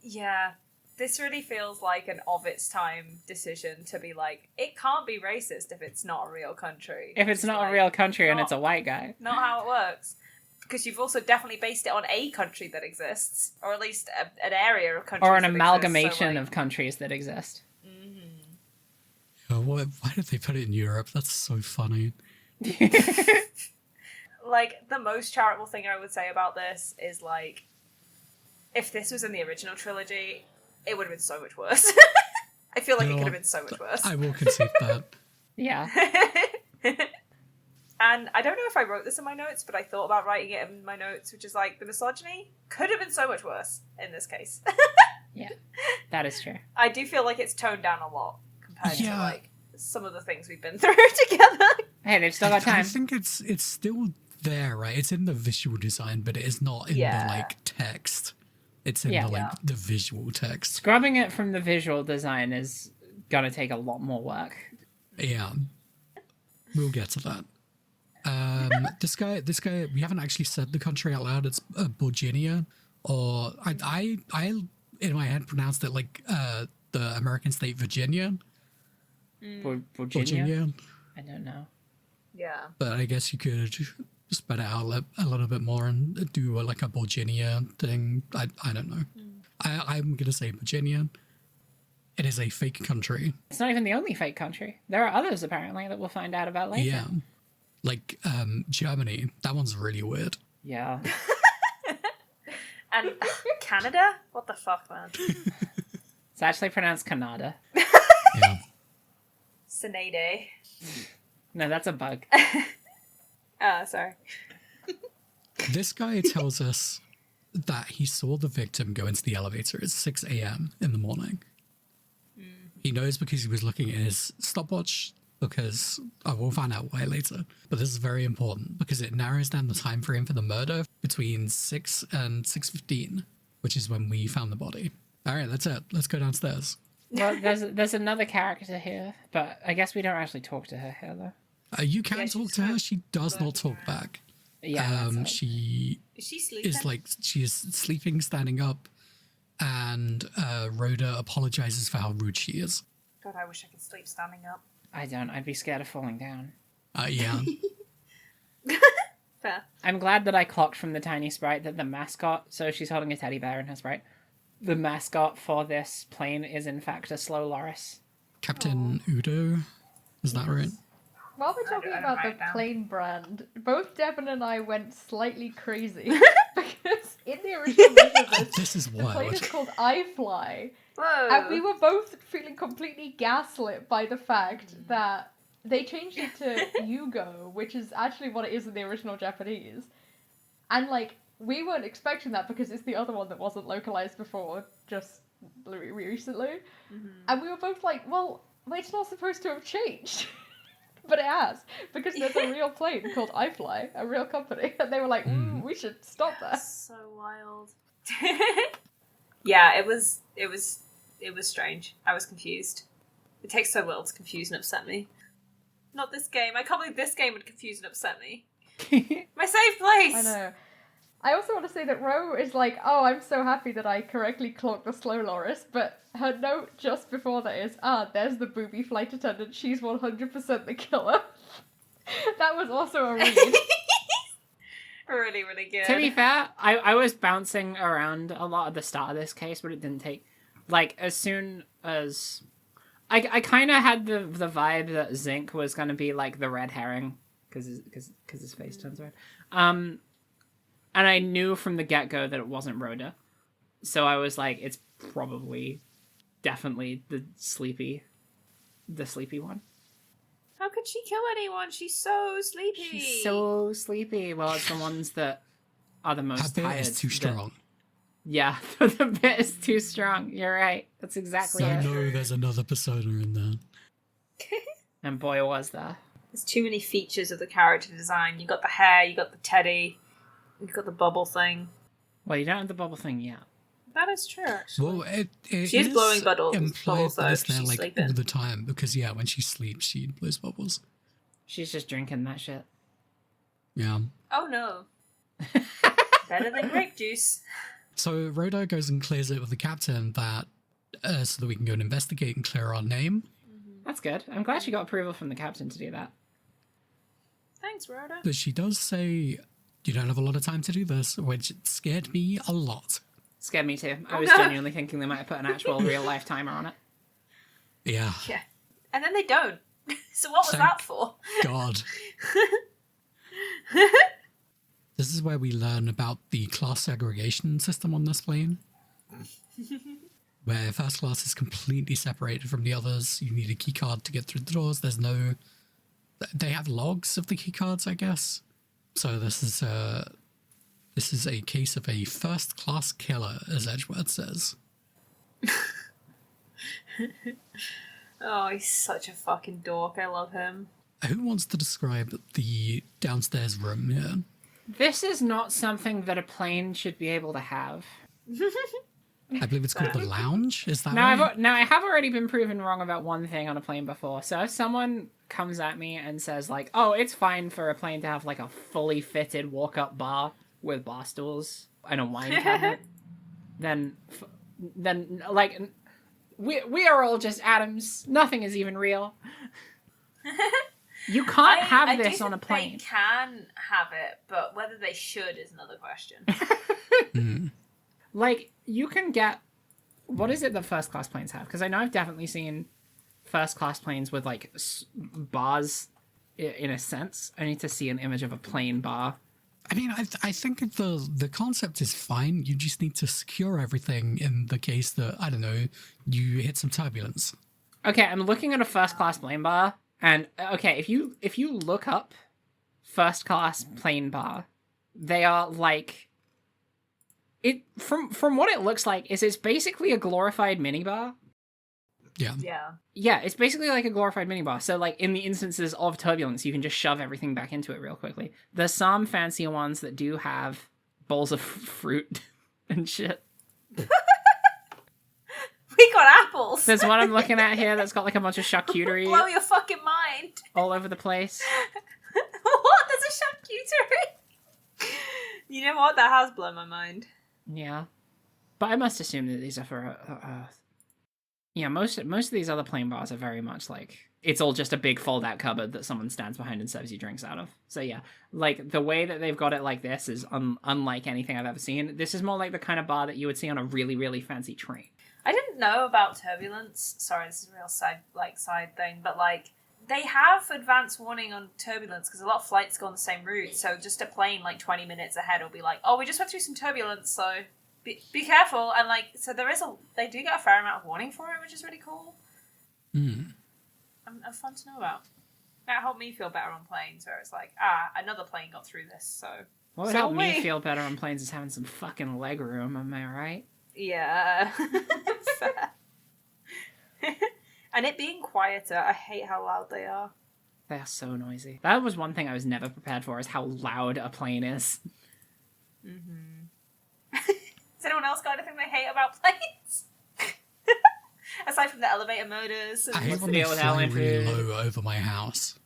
Yeah. This really feels like an of its time decision to be like, it can't be racist if it's not a real country. If it's not a real country and it's a white guy. Not how it works. Because you've also definitely based it on a country that exists, or at least an area of countries. Or an that amalgamation exist, so, like, of countries that exist. Oh, why did they put it in Europe? That's so funny. like, the most charitable thing I would say about this is, like, if this was in the original trilogy, it would have been so much worse. I feel like it could have been so much worse. I will concede that. Yeah. And I don't know if I wrote this in my notes, but I thought about writing it in my notes, which is like, the misogyny could have been so much worse in this case. Yeah. That is true. I do feel like it's toned down a lot compared to, Yeah. like, some of the things we've been through together. Hey, they've still got time. I think it's still there, right? It's in the visual design, but it is not in the like text. It's in the visual text. Scrubbing it from the visual design is gonna take a lot more work. Yeah. We'll get to that. This guy, we haven't actually said the country out loud. It's Virginia, or I in my head pronounced it like the American state Virginia. Virginia? I don't know. Yeah. But I guess you could spread it out a little bit more and do like a Virginia thing. I don't know. I'm gonna say Virginia. It is a fake country. It's not even the only fake country. There are others, apparently, that we'll find out about later. Yeah. Like, Germany. That one's really weird. Yeah. And Canada? What the fuck, man? It's actually pronounced Canada. Yeah. Senade. No, that's a bug. Sorry. This guy tells us that he saw the victim go into the elevator at 6 a.m. in the morning. He knows because he was looking at his stopwatch, because we'll find out why later. But this is very important because it narrows down the time frame for the murder between 6 and 6:15, which is when we found the body. All right, that's it. Let's go downstairs. Well, there's another character here, but I guess we don't actually talk to her here, though. You can Yeah, talk she's to her. kind of She does not talk back. Yeah. She Is she sleeping? is like, she is sleeping, standing up, and Rhoda apologizes for how rude she is. God, I wish I could sleep standing up. I don't. I'd be scared of falling down. Yeah. Fair. I'm glad that I clocked from the tiny sprite that the mascot, so she's holding a teddy bear in her sprite, the mascot for this plane is in fact a slow loris. Captain Udo, is that right? While we're talking I don't about write the down. plane brand, both Devon and I went slightly crazy because in the original version of this, This is the plane wild. is called iFly, Whoa. and we were both feeling completely gaslit by the fact that they changed it to Yugo, which is actually what it is in the original Japanese, and like we weren't expecting that because it's the other one that wasn't localized before, just recently, and we were both like, well, it's not supposed to have changed. But it has, because there's a real plane called iFly, a real company, and they were like, we should stop that. So wild. Yeah, it was strange. I was confused. It takes so little to confuse and upset me. Not this game. I can't believe this game would confuse and upset me. My safe place! I know. I also want to say that Ro is like, oh, I'm so happy that I correctly clocked the slow Loris, but her note just before that is, there's the booby flight attendant, she's 100% the killer. That was also a read. Really, really good. To be fair, I was bouncing around a lot at the start of this case, but it didn't take... Like, as soon as... I kind of had the vibe that Zinc was going to be, like, the red herring, because his face turns red. And I knew from the get-go that it wasn't Rhoda. So I was like, it's probably, definitely the sleepy one. How could she kill anyone? She's so sleepy. She's so sleepy. Well, it's the ones that are the most That bit tired. is too strong. Yeah, the bit is too strong. You're right. That's exactly So it. no, there's another persona in there. And boy, was there. There's too many features of the character design. You got the hair, you got the teddy, you got the bubble thing. Well, you don't have the bubble thing yet. That is true, actually. Well, it She is blowing bubbles implied though, that it's if there she's like sleeping. all the time because when she sleeps, she blows bubbles. She's just drinking that shit. Yeah. Oh no. Better than grape juice. So Rhoda goes and clears it with the captain that so that we can go and investigate and clear our name. That's good. I'm glad she got approval from the captain to do that. Thanks, Rhoda. But she does say you don't have a lot of time to do this, which scared me a lot. Scared me too. I Oh, was no. genuinely thinking they might have put an actual real life timer on it. Yeah. Yeah. And then they don't. So what was Thank that for? God. This is where we learn about the class segregation system on this plane. Where first class is completely separated from the others. You need a key card to get through the doors. There's no... They have logs of the key cards, I guess. So this is a case of a first class killer, as Edgeworth says. Oh, he's such a fucking dork. I love him. Who wants to describe the downstairs room here? This is not something that a plane should be able to have. I believe it's called the lounge. Is that Now, right? I have already been proven wrong about one thing on a plane before. So if someone comes at me and says, like, oh, it's fine for a plane to have, like, a fully fitted walk-up bar with bar stools and a wine cabinet, then, like, we are all just atoms. Nothing is even real. You can't have I this do on a think plane. They can have it, but whether they should is another question. Mm. Like, you can get... What is it that first-class planes have? Because I know I've definitely seen first-class planes with, like, bars, in a sense. I need to see an image of a plane bar. I mean, I think the concept is fine. You just need to secure everything in the case that, I don't know, you hit some turbulence. Okay, I'm looking at a first-class plane bar, and, okay, if you look up first-class plane bar, they are, like... From what it looks like, is it's basically a glorified minibar. Yeah. Yeah. Yeah, it's basically like a glorified minibar. So, like, in the instances of turbulence, you can just shove everything back into it real quickly. There's some fancier ones that do have bowls of fruit and shit. We got apples. There's one I'm looking at here that's got, like, a bunch of charcuterie Blow your fucking mind. all over the place. What? There's a charcuterie? You know what? That has blown my mind. Yeah. But I must assume that these are for... yeah, most of these other plain bars are very much like... It's all just a big fold-out cupboard that someone stands behind and serves you drinks out of. So yeah, like, the way that they've got it like this is unlike anything I've ever seen. This is more like the kind of bar that you would see on a really, really fancy train. I didn't know about turbulence. Sorry, this is a real side thing, but like they have advance warning on turbulence because a lot of flights go on the same route. So just a plane like 20 minutes ahead will be like, "Oh, we just went through some turbulence, so be careful." And like, so they do get a fair amount of warning for it, which is really cool. Mm. And fun to know about. That helped me feel better on planes, where it's like, another plane got through this, so. What would So help me wait. feel better on planes is having some fucking leg room, am I right? Yeah. Fair. And it being quieter, I hate how loud they are. They are so noisy. That was one thing I was never prepared for, is how loud a plane is. Mm-hmm. Has anyone else got anything they hate about planes? Aside from the elevator murders. I hate What's when the they deal with fly really elevators? low over my house.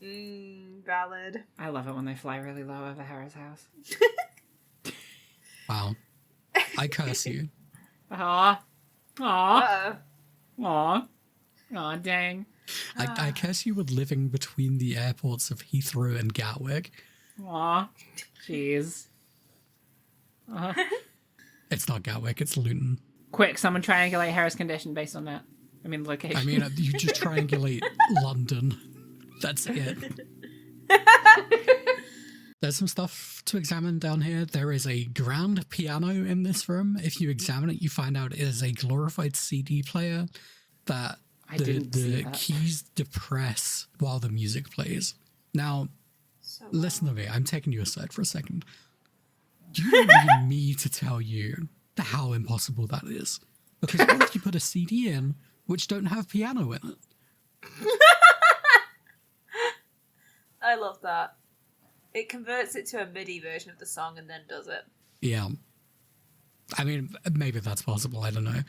Valid. I love it when they fly really low over Hera's house. Wow. I curse you. Aw. Aw. Uh-oh. Aw. Aw, dang. I curse you with living between the airports of Heathrow and Gatwick. Aw. Jeez. It's not Gatwick, it's Luton. Quick, someone triangulate Hera's condition based on that. I mean, location. I mean, you just triangulate London. That's it. There's some stuff to examine down here. There is a grand piano in this room. If you examine it, you find out it is a glorified CD player that I didn't see the that. keys depress while the music plays. Now, So listen to me. I'm taking you aside for a second. You don't need me to tell you how impossible that is. Because what if you put a CD in which don't have piano in it? I love that. It converts it to a MIDI version of the song and then does it. Yeah. I mean, maybe that's possible. I don't know.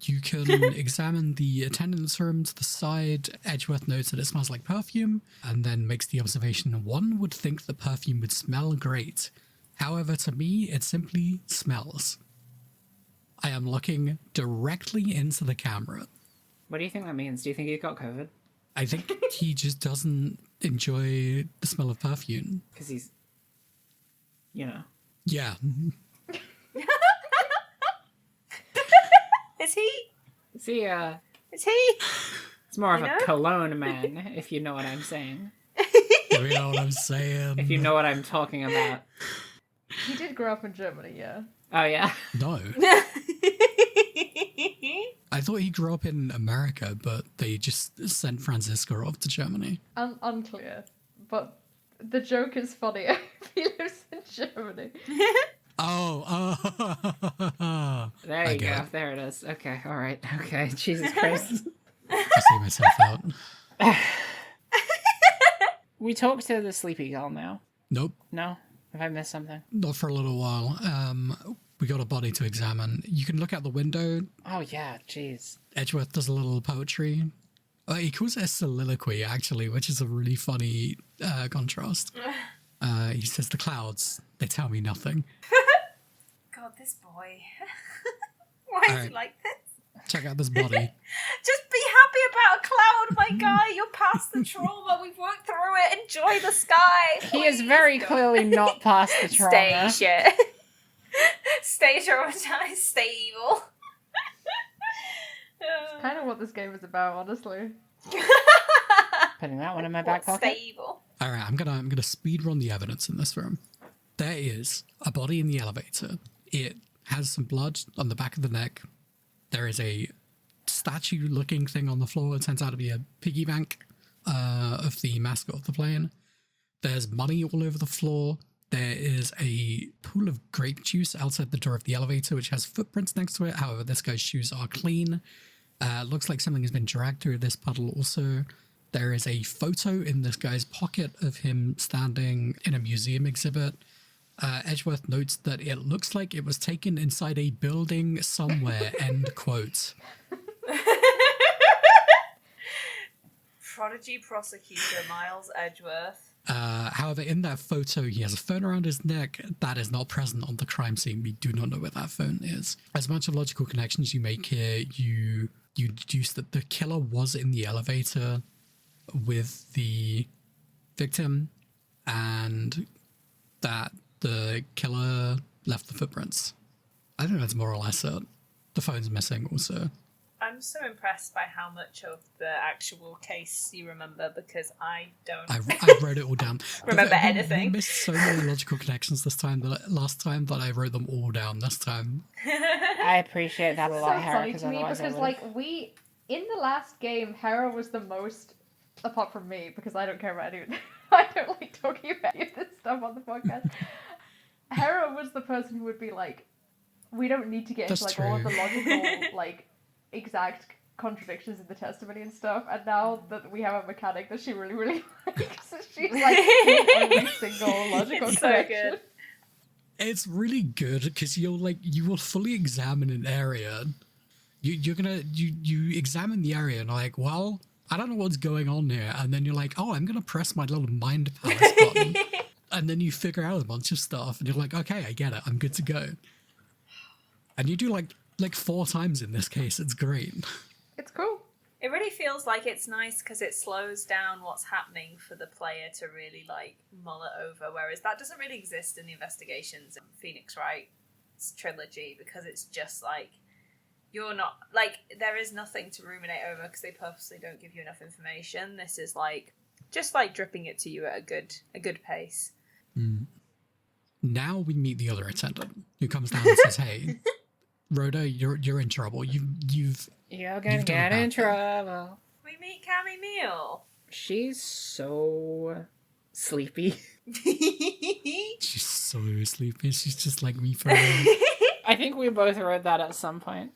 You can examine the attendance room to the side. Edgeworth notes that it smells like perfume and then makes the observation one would think the perfume would smell great. However, to me, it simply smells. I am looking directly into the camera. What do you think that means? Do you think he got COVID? I think he just doesn't enjoy the smell of perfume. Because he's, you know. Yeah. Is he? Is he, Is he? it's more of You a know? cologne man, if you know what I'm saying. You know what I'm saying? If you know what I'm talking about. He did grow up in Germany, yeah. Oh, yeah. No. I thought he grew up in America, but they just sent Francisco off to Germany. Unclear. But the joke is funnier if he lives in Germany. Oh, There I you get go. it. There it is. Okay, all right. Okay, Jesus Christ. I see myself out. We talked to the sleepy girl now. Nope, No? Have I missed something? not for a little while. We got a body to examine. You can look out the window. Oh, yeah, jeez. Edgeworth does a little poetry. He calls it a soliloquy, actually, which is a really funny contrast. He says, the clouds, they tell me nothing. God, this boy. Why is Alright. he like this? Check out this body. Just be happy about a cloud, my guy. You're past the trauma. We've worked through it. Enjoy the sky. He is please. very clearly not past the trauma. Stay shit. Stay traumatized. Stay evil. Kind of what this game is about, honestly. Putting that one in my back Stay pocket. evil. All right, I'm gonna speed run the evidence in this room. There is a body in the elevator. It has some blood on the back of the neck. There is a statue-looking thing on the floor. It turns out to be a piggy bank of the mascot of the plane. There's money all over the floor. There is a pool of grape juice outside the door of the elevator, which has footprints next to it. However, this guy's shoes are clean. Looks like something has been dragged through this puddle also. There is a photo in this guy's pocket of him standing in a museum exhibit. Edgeworth notes that it looks like it was taken inside a building somewhere, end quote. Prodigy prosecutor Miles Edgeworth. However, in that photo, he has a phone around his neck that is not present on the crime scene. We do not know where that phone is. As much of logical connections you make here, you deduce that the killer was in the elevator with the victim and that the killer left the footprints. I think that's more or less it. The phone's missing also. I'm so impressed by how much of the actual case you remember because I don't. I wrote it all down. Remember We anything. missed so many logical connections last time that I wrote them all down this time. I appreciate that a So lot, Hera, funny because to me otherwise because, I like, in the last game, Hera was the most, apart from me, because I don't care about any of I don't like talking about any of this stuff on the podcast. Hera was the person who would be like, we don't need to get into, That's like, all of the true. logical, like, exact contradictions in the testimony and stuff, and now that we have a mechanic that she really, really likes, she's, like, in every single logical It's so connection. good. It's really good because you will fully examine an area. you examine the area and are like, well, I don't know what's going on here, and then you're like, oh, I'm gonna press my little mind palace button, and then you figure out a bunch of stuff, and you're like, okay, I get it, I'm good to go. And you do like 4 times in this case. It's great. It's cool. It really feels like it's nice because it slows down what's happening for the player to really like mull it over, whereas that doesn't really exist in the investigations in Phoenix Wright's trilogy, because it's just like you're not like there is nothing to ruminate over because they purposely don't give you enough information. This is like just like dripping it to you at a good pace. Now we meet the other attendant who comes down and says, hey, Rhoda, you're in trouble. You're gonna You've done get a in bad thing." trouble. We meet Cammy Meal. She's so sleepy. She's so sleepy. She's just like me for real. I think we both wrote that at some point.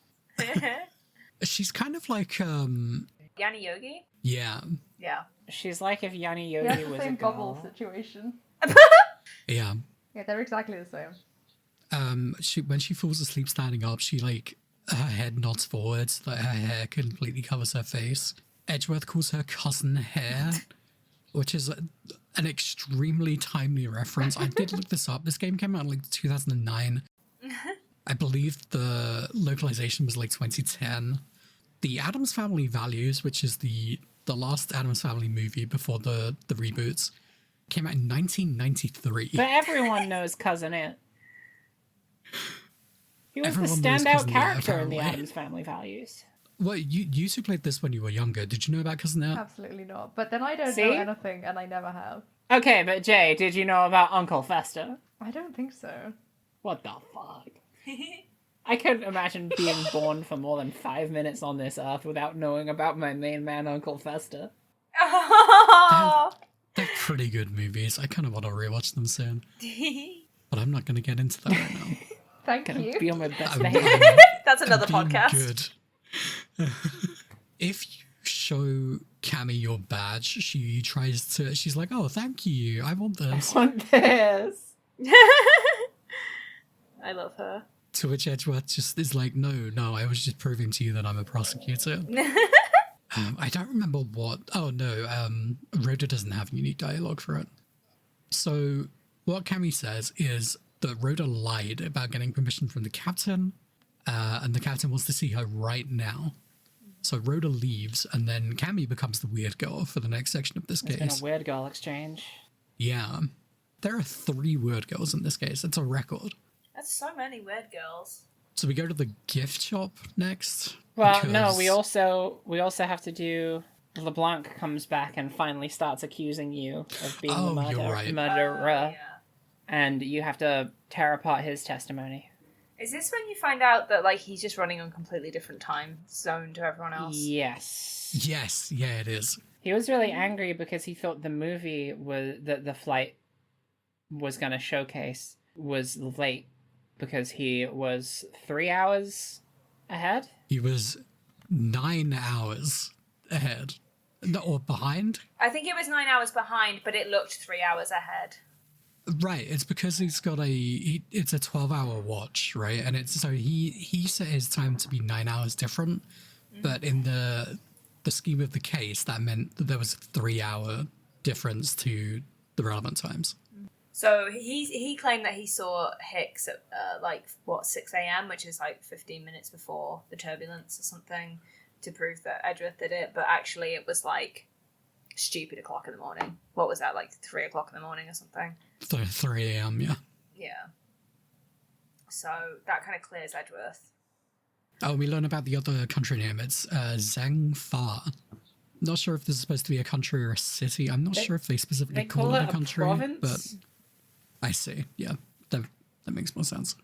She's kind of like, Yanni Yogi? yeah. Yeah. She's like if Yanni Yeah, Yogi it's the was a same bubble girl. situation. Yeah. Yeah, they're exactly the same. When she falls asleep standing up, she like her head nods forward so that her hair completely covers her face. Edgeworth calls her cousin Hair, which is an extremely timely reference. I did look this up. This game came out in like 2009. I believe the localization was like 2010. The Addams Family Values, which is the last Addams Family movie before the reboots, came out in 1993. But everyone knows Cousin It. He was Everyone the knows standout Cousin It, character in the apparently. Addams Family Values. Well, you two played this when you were younger. Did you know about Cousin It? Absolutely not. But then I don't See? know anything, and I never have. Okay, but Jay, did you know about Uncle Fester? I don't think so. What the fuck? I couldn't imagine being born for more than 5 minutes on this earth without knowing about my main man, Uncle Fester. Oh. They're pretty good movies. I kind of want to rewatch them soon. But I'm not going to get into that right now. Thank Gonna you. be on my best I'm- behavior. I'm- That's another being podcast. Good. If you show Cammy your badge, she's like, oh, thank you. I want this. Want this? I love her. To which Edgeworth just is like, no, I was just proving to you that I'm a prosecutor. I don't remember what. Oh, no. Rhoda doesn't have unique dialogue for it. So what Cammy says is that Rhoda lied about getting permission from the captain, and the captain wants to see her right now. So Rhoda leaves, and then Cammy becomes the weird girl for the next section of this It's been case. a weird girl exchange. Yeah. There are 3 weird girls in this case. It's a record. That's so many weird girls. So we go to the gift shop next. Well, no, because- we also have to do. LeBlanc comes back and finally starts accusing you of being Oh, the you're right. murderer, Yeah. and you have to tear apart his testimony. Is this when you find out that like he's just running on completely different time zone to everyone else? Yes. Yes, yeah, it is. He was really angry because he thought the movie was that the flight was going to showcase was late because he was 3 hours ahead. He was 9 hours ahead. No, or behind? I think it was 9 hours behind, but it looked 3 hours ahead. Right, it's because he's got it's a 12-hour watch, right? And it's so he set his time to be 9 hours different, but in the scheme of the case, that meant that there was a 3-hour difference to the relevant times. So he claimed that he saw Hicks at 6 a.m., which is like 15 minutes before the turbulence or something, to prove that Edgeworth did it. But actually, it was like stupid o'clock in the morning. What was that, like 3 o'clock in the morning or something? 3 a.m., yeah. Yeah. So that kind of clears Edgeworth. Oh, we learn about the other country name. It's Zhang Fa. Not sure if this is supposed to be a country or a city. I'm not sure if they specifically They call call it it a country, province. but I see. Yeah, that makes more sense.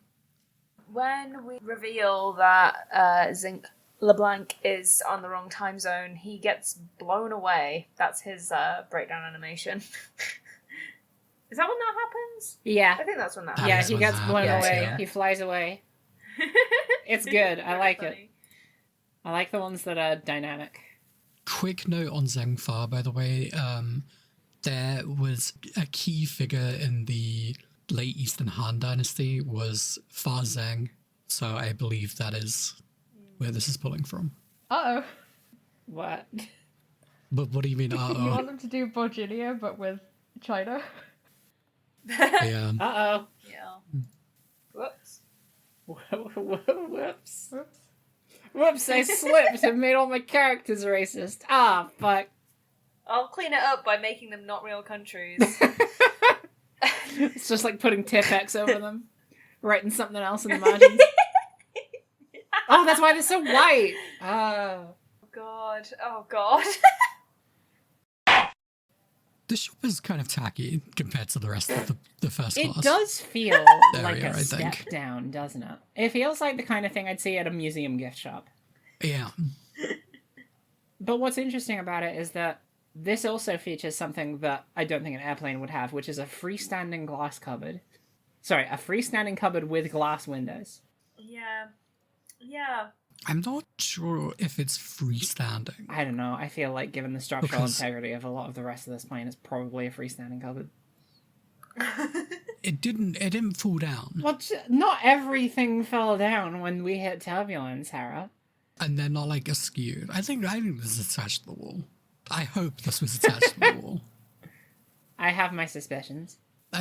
When we reveal that Zinc LeBlanc is on the wrong time zone, he gets blown away. That's his breakdown animation. Is that when that happens? Yeah. I think that's when that That Yeah, happens. is he when gets that blown happens, away. yeah. He flies away. It's good. I Very like it. funny. I like the ones that are dynamic. Quick note on Zhang Fa, by the way. There was a key figure in the late Eastern Han Dynasty was Fa Zheng, so I believe that is where this is pulling from. Uh-oh. What? But what do you mean, You uh-oh? want them to do Virginia, but with China? Yeah. Uh-oh. Yeah. Whoops. Whoops. Whoops. Whoops, I slipped and made all my characters racist. Ah, fuck. I'll clean it up by making them not real countries. It's just like putting Tipex over them. Writing something else in the margins. Oh, that's why they're so white. Oh god. Oh god. The shop is kind of tacky compared to the rest of the first class. It does feel like Area, a I step think. down, doesn't it? It feels like the kind of thing I'd see at a museum gift shop. Yeah. But what's interesting about it is that this also features something that I don't think an airplane would have, which is a freestanding glass cupboard. Sorry, a freestanding cupboard with glass windows. Yeah. Yeah. I'm not sure if it's freestanding. I don't know. I feel like given the structural Because- integrity of a lot of the rest of this plane, it's probably a freestanding cupboard. It didn't fall down. Well, not everything fell down when we hit turbulence, Hera. And they're not like askew. I think this is attached to the wall. I hope this was attached to the wall. I have my suspicions.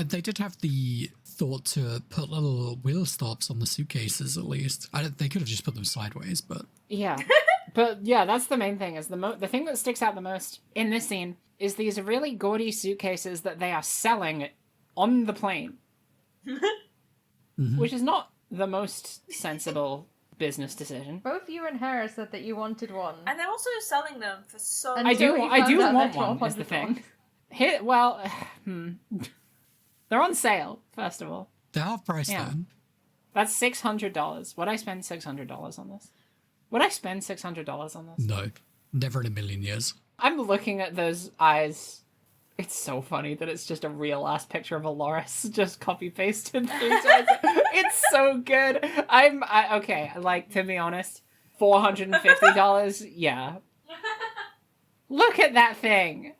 They did have the thought to put little wheel stops on the suitcases, at least. They could have just put them sideways, but Yeah. But yeah, that's the main thing. Is the thing that sticks out the most in this scene is these really gaudy suitcases that they are selling on the plane. Mhm. Which is not the most sensible business decision. Both you and Hera said that you wanted one. And they're also selling them for so And I Until do you I found do out want they're one, is the $1,200. thing. Well, they're on sale, first of all. they're half price Yeah. then. That's $600. Would I spend $600 on this? Would I spend $600 on this? No, never in a million years. I'm looking at those eyes. It's so funny that it's just a real ass picture of a Loris, just copy pasted. It's so good. Okay. Like, to be honest, $450. Yeah. Look at that thing.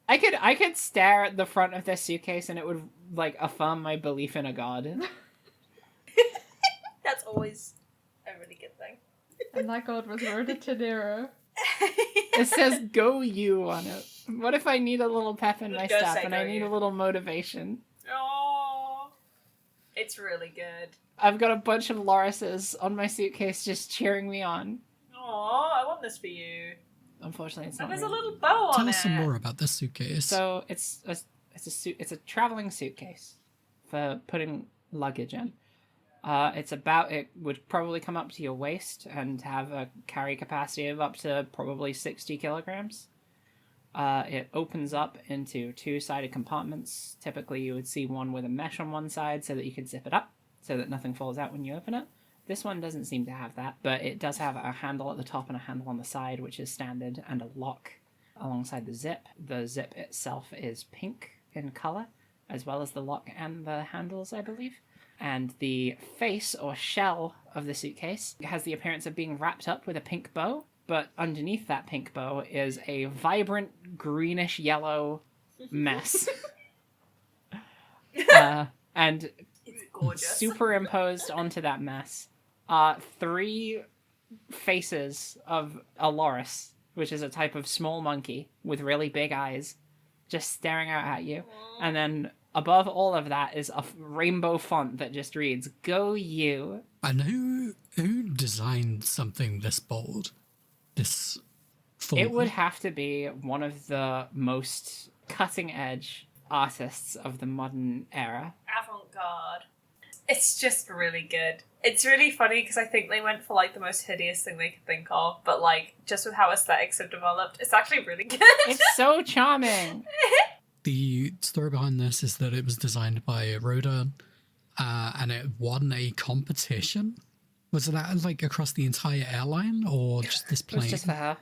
I could stare at the front of this suitcase and it would like affirm my belief in a god. That's always a really good thing. And that god was Rhoda Tenero. It says "Go you" on it. What if I need a little pep in my Go step say and go I need you. a little motivation? Oh, it's really good. I've got a bunch of Lorises on my suitcase just cheering me on. Oh, I want this for you. Unfortunately, it's And not. there's a me. little bow on Tell it. us some more about this suitcase. So it's a traveling suitcase for putting luggage in. It would probably come up to your waist and have a carry capacity of up to probably 60 kilograms. It opens up into two-sided compartments. Typically, you would see one with a mesh on one side so that you can zip it up so that nothing falls out when you open it. This one doesn't seem to have that, but it does have a handle at the top and a handle on the side, which is standard, and a lock alongside the zip. The zip itself is pink in color, as well as the lock and the handles, I believe. And the face or shell of the suitcase has the appearance of being wrapped up with a pink bow, but underneath that pink bow is a vibrant greenish yellow mess. And It's gorgeous. superimposed onto that mess are three faces of a loris, which is a type of small monkey with really big eyes, just staring out at you. And then above all of that is a rainbow font that just reads, "Go you." And who designed something this bold? This full. It would have to be one of the most cutting-edge artists of the modern era. Avant-garde. It's just really good. It's really funny because I think they went for like the most hideous thing they could think of, but like just with how aesthetics have developed, it's actually really good. It's so charming. The story behind this is that it was designed by Rhoda, and it won a competition. Was that like across the entire airline or just this It was plane? just for her.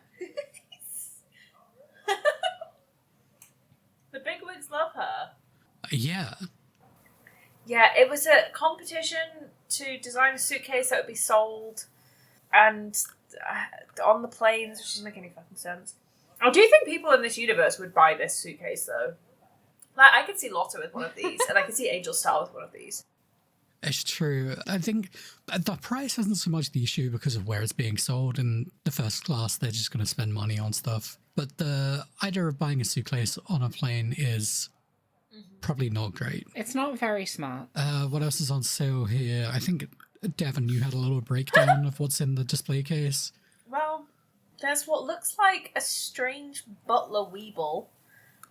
The bigwigs love her. Yeah. Yeah, it was a competition to design a suitcase that would be sold and on the planes, which doesn't make any fucking sense. I do think people in this universe would buy this suitcase, though. Like, I could see Lotta with one of these, and I could see Angel Star with one of these. It's true. I think the price isn't so much the issue because of where it's being sold. In the first class, they're just going to spend money on stuff. But the idea of buying a suitcase on a plane is probably not great. It's not very smart. What else is on sale here? I think, Devon, you had a little breakdown of what's in the display case. Well, there's what looks like a strange butler weeble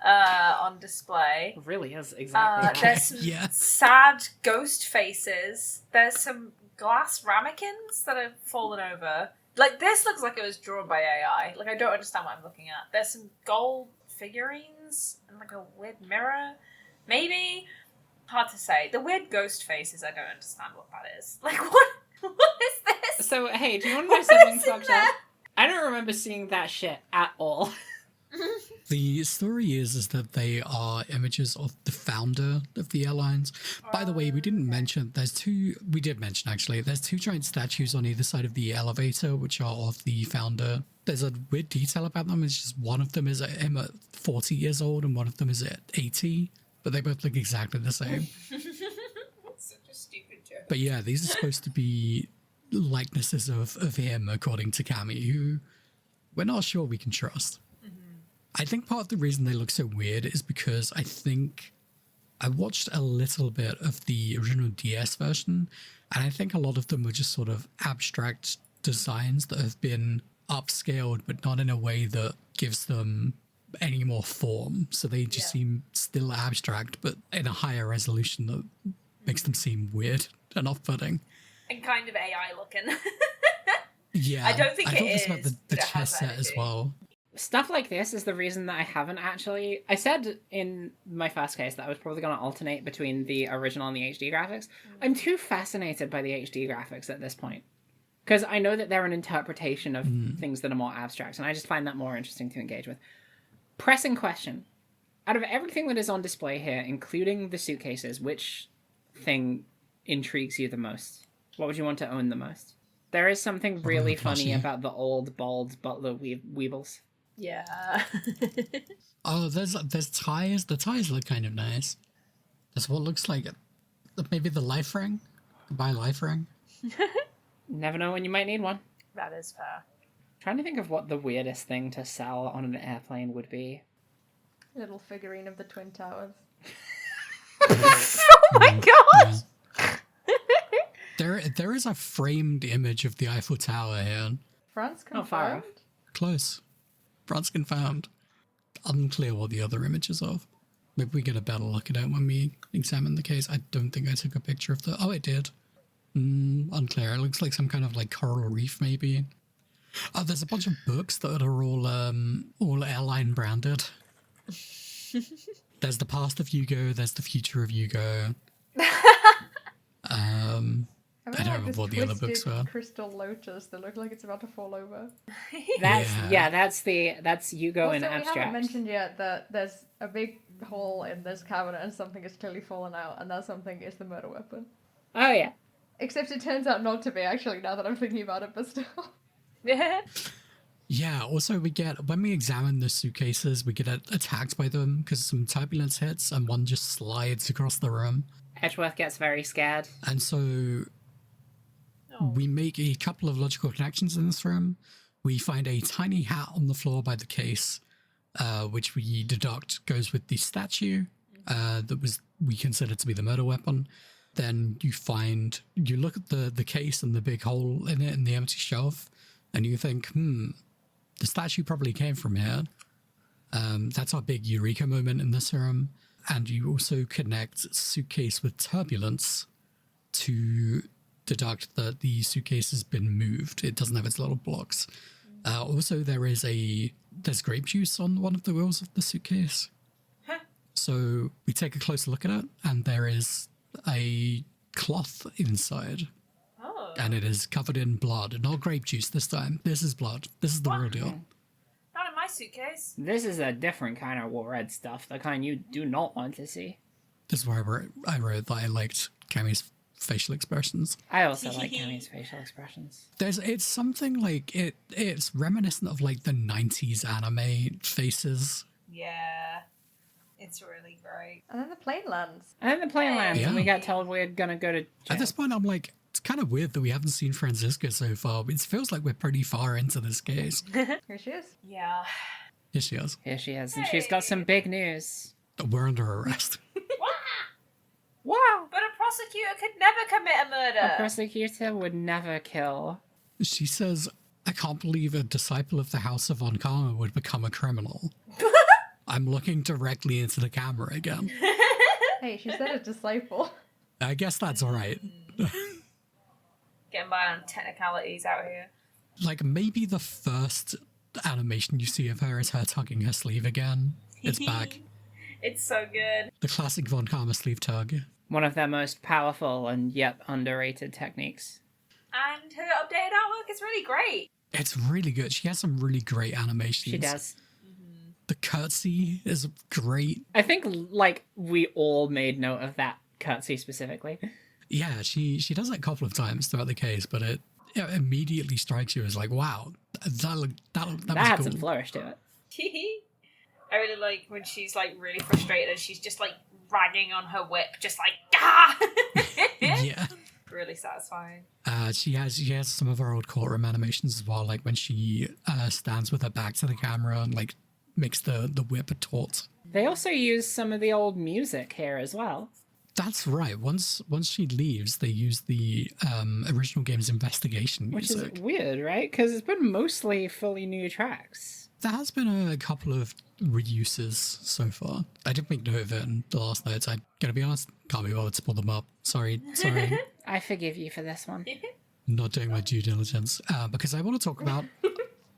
on display. It really is, exactly. There's some sad ghost faces. There's some glass ramekins that have fallen over. Like, this looks like it was drawn by AI. Like, I don't understand what I'm looking at. There's some gold figurines and, like, a weird mirror. Maybe? Hard to say. The weird ghost faces, I don't understand what that is. Like, what is this? So, hey, do you want to know something fucked up? I don't remember seeing that shit at all. The story is that they are images of the founder of the airlines. By the way, we didn't mention, there's two giant statues on either side of the elevator, which are of the founder. There's a weird detail about them. It's just one of them is him at 40 years old and one of them is at 80, but they both look exactly the same. That's such a stupid joke. But yeah, these are supposed to be likenesses of him, according to Cammy, who we're not sure we can trust. I think part of the reason they look so weird is because I think I watched a little bit of the original DS version, and I think a lot of them were just sort of abstract designs that have been upscaled, but not in a way that gives them any more form. So they just seem still abstract, but in a higher resolution that makes them seem weird and off-putting. And kind of AI looking. Yeah, I don't think I it thought this is, about the but it chess has set as energy. well. Stuff like this is the reason that I haven't actually... I said in my first case that I was probably going to alternate between the original and the HD graphics. I'm too fascinated by the HD graphics at this point. Because I know that they're an interpretation of things that are more abstract, and I just find that more interesting to engage with. Pressing question. Out of everything that is on display here, including the suitcases, which thing intrigues you the most? What would you want to own the most? There is something really funny plushie. about the old, bald butler weebles. Yeah. Oh, there's ties. The ties look kind of nice. That's what looks like maybe the life ring. Buy life ring. Never know when you might need one. That is fair. Trying to think of what the weirdest thing to sell on an airplane would be. Little figurine of the Twin Towers. Oh my god! There is a framed image of the Eiffel Tower here. France Oh, far confirmed? off. Close. France confirmed. Unclear what the other images of. Maybe we get a better look at it when we examine the case. I don't think I took a picture of the... Oh, I did. Unclear. It looks like some kind of like coral reef, maybe. Oh, there's a bunch of books that are all airline branded. There's the past of Hugo. There's the future of Hugo. I don't remember what the other books were. Crystal lotus that look like it's about to fall over. That's Hugo Also, in we haven't abstract. mentioned yet that there's a big hole in this cabinet and something is clearly fallen out, and that something is the murder weapon. Oh yeah. Except it turns out not to be, actually, now that I'm thinking about it, but still. Yeah. Yeah, also when we examine the suitcases, we get attacked by them because some turbulence hits and one just slides across the room. Edgeworth gets very scared. And so we make a couple of logical connections in this room. We find a tiny hat on the floor by the case, which we deduct goes with the statue we consider to be the murder weapon. Then you look at the case and the big hole in it and the empty shelf, and you think, the statue probably came from here. That's our big eureka moment in this room. And you also connect suitcase with turbulence to deduct that the suitcase has been moved. It doesn't have its little blocks. Also, there's grape juice on one of the wheels of the suitcase. Huh. So we take a closer look at it, and there is a cloth inside. Oh. And it is covered in blood. Not grape juice this time. This is blood. This is the real deal. Not in my suitcase. This is a different kind of red stuff, the kind you do not want to see. This is where I wrote that I liked Cammy's facial expressions. I also like Cammy's facial expressions. It's something like it's reminiscent of like the 90s anime faces. Yeah. It's really great. And then the plane lands. And then the plane lands, and we Yeah. got told we're gonna go to jail. At this point, I'm like, it's kind of weird that we haven't seen Franziska so far. It feels like we're pretty far into this case. Here she is. Yeah. Here she is. Here she is, and she's got some big news. We're under arrest. Wow! But a prosecutor could never commit a murder. A prosecutor would never kill. She says, I can't believe a disciple of the House of Von Karma would become a criminal. I'm looking directly into the camera again. Hey, she said a disciple. I guess that's all right. Getting by on technicalities out here. Like, maybe the first animation you see of her is her tugging her sleeve again. It's back. It's so good. The classic Von Karma sleeve tug. One of their most powerful and yet underrated techniques. And her updated artwork is really great. It's really good. She has some really great animations. She does. The curtsy is great. I think, like, we all made note of that curtsy specifically. Yeah, she does it a couple of times throughout the case, but it immediately strikes you as like, wow, that That was had cool. some flourish to it. I really like when she's like really frustrated and she's just like ragging on her whip, just like ah. Yeah. Really satisfying. She has some of her old courtroom animations as well, like when she stands with her back to the camera and like makes the whip a taut. They also use some of the old music here as well. That's right. Once she leaves, they use the original game's investigation Which music. is weird, right? Because it's been mostly fully new tracks. There has been a couple of reuses so far. I did make note of it in the last notes. I'm gonna be honest, can't be bothered to pull them up. Sorry. I forgive you for this one. Not doing my due diligence. Because I want to talk about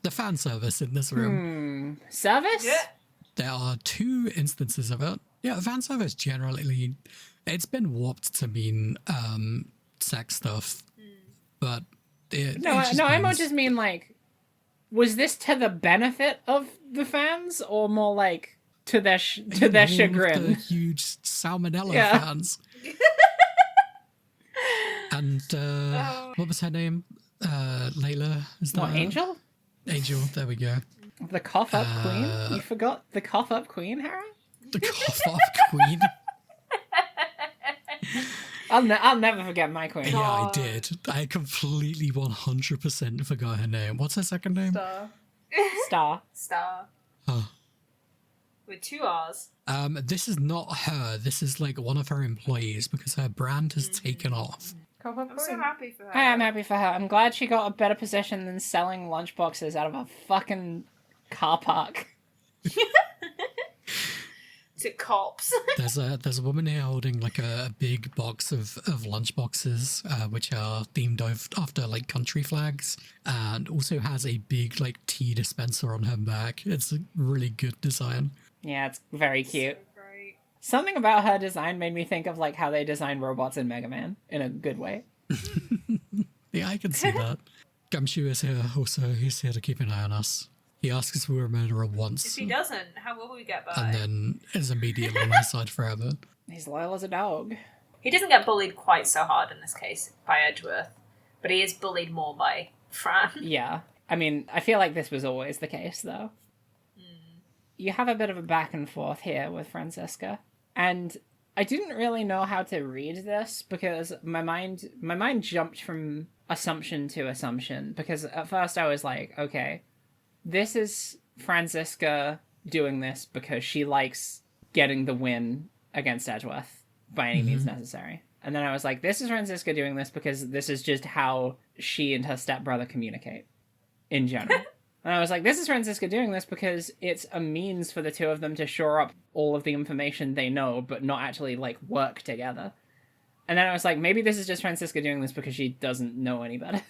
the fan service in this room. Service? Yeah. There are two instances of it. Yeah, fan service generally, it's been warped to mean sex stuff. But No, I might just mean, like, was this to the benefit of the fans, or more like to their chagrin? The huge salmonella Yeah. fans. And what was her name? Layla? Is that What, her? Angel? Angel, there we go. The cough up queen? You forgot the cough up queen, Harry? The cough off queen. I'll never forget my queen. Yeah, I did. I completely 100% forgot her name. What's her second name? Star. Star. Oh. With 2 R's. This is not her. This is like one of her employees because her brand has taken off. Cough up I'm so queen. happy for her. I am happy for her. I'm glad she got a better position than selling lunchboxes out of a fucking car park. To cops. There's a woman here holding like a big box of lunch boxes, which are themed after like country flags, and also has a big like tea dispenser on her back. It's a really good design. Yeah, it's very cute. So great. Something about her design made me think of like how they design robots in Mega Man in a good way. Yeah, I can see that. Gumshoe is here also. He's here to keep an eye on us. He asks us if we're a murderer If once, he doesn't, how will we get by? and then is immediately on our side forever. He's loyal as a dog. He doesn't get bullied quite so hard in this case by Edgeworth, but he is bullied more by Fran. Yeah. I mean, I feel like this was always the case, though. You have a bit of a back and forth here with Franziska, and I didn't really know how to read this because my mind jumped from assumption to assumption, because at first I was like, okay, this is Franziska doing this because she likes getting the win against Edgeworth by any means necessary. And then I was like, this is Franziska doing this because this is just how she and her stepbrother communicate in general. And I was like, this is Franziska doing this because it's a means for the two of them to shore up all of the information they know, but not actually, like, work together. And then I was like, maybe this is just Franziska doing this because she doesn't know any better.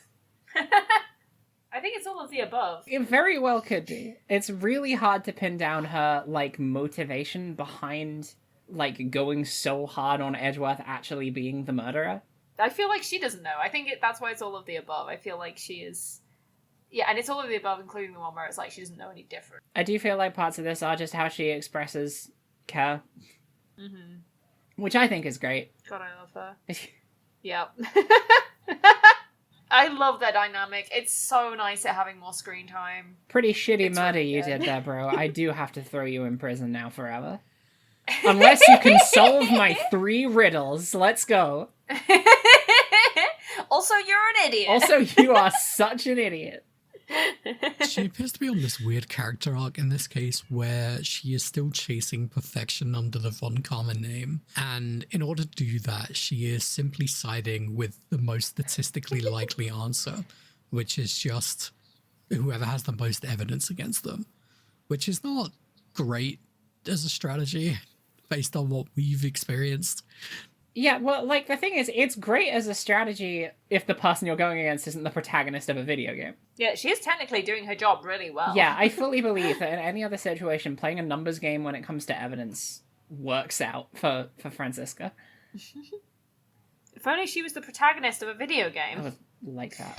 I think it's all of the above. It very well could be. It's really hard to pin down her, like, motivation behind, like, going so hard on Edgeworth actually being the murderer. I feel like she doesn't know. I think that's why it's all of the above. I feel like she is... Yeah, and it's all of the above, including the one where it's like she doesn't know any different. I do feel like parts of this are just how she expresses care, which I think is great. God, I love her. Yep. I love that dynamic. It's so nice at having more screen time. Pretty shitty It's murder really you good. did there, bro. I do have to throw you in prison now forever. Unless you can solve my 3 riddles, let's go. Also, you're an idiot. Also, you are such an idiot. She appears to be on this weird character arc in this case where she is still chasing perfection under the Von Karma name. And in order to do that, she is simply siding with the most statistically likely answer, which is just whoever has the most evidence against them, which is not great as a strategy based on what we've experienced. Yeah, well, like, the thing is, it's great as a strategy if the person you're going against isn't the protagonist of a video game. Yeah, she is technically doing her job really well. Yeah, I fully believe that in any other situation, playing a numbers game when it comes to evidence works out for Franziska. If only she was the protagonist of a video I game. would like that.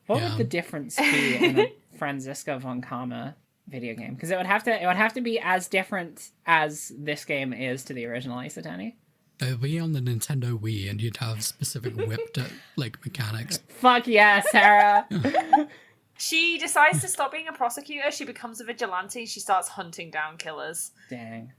What Yeah. would the difference be in a Franziska von Karma video game? Because it would have to be as different as this game is to the original Ace Attorney. It would be on the Nintendo Wii and you'd have specific whipped like mechanics. Fuck yeah, Sarah! She decides to stop being a prosecutor. She becomes a vigilante. She starts hunting down killers. Dang.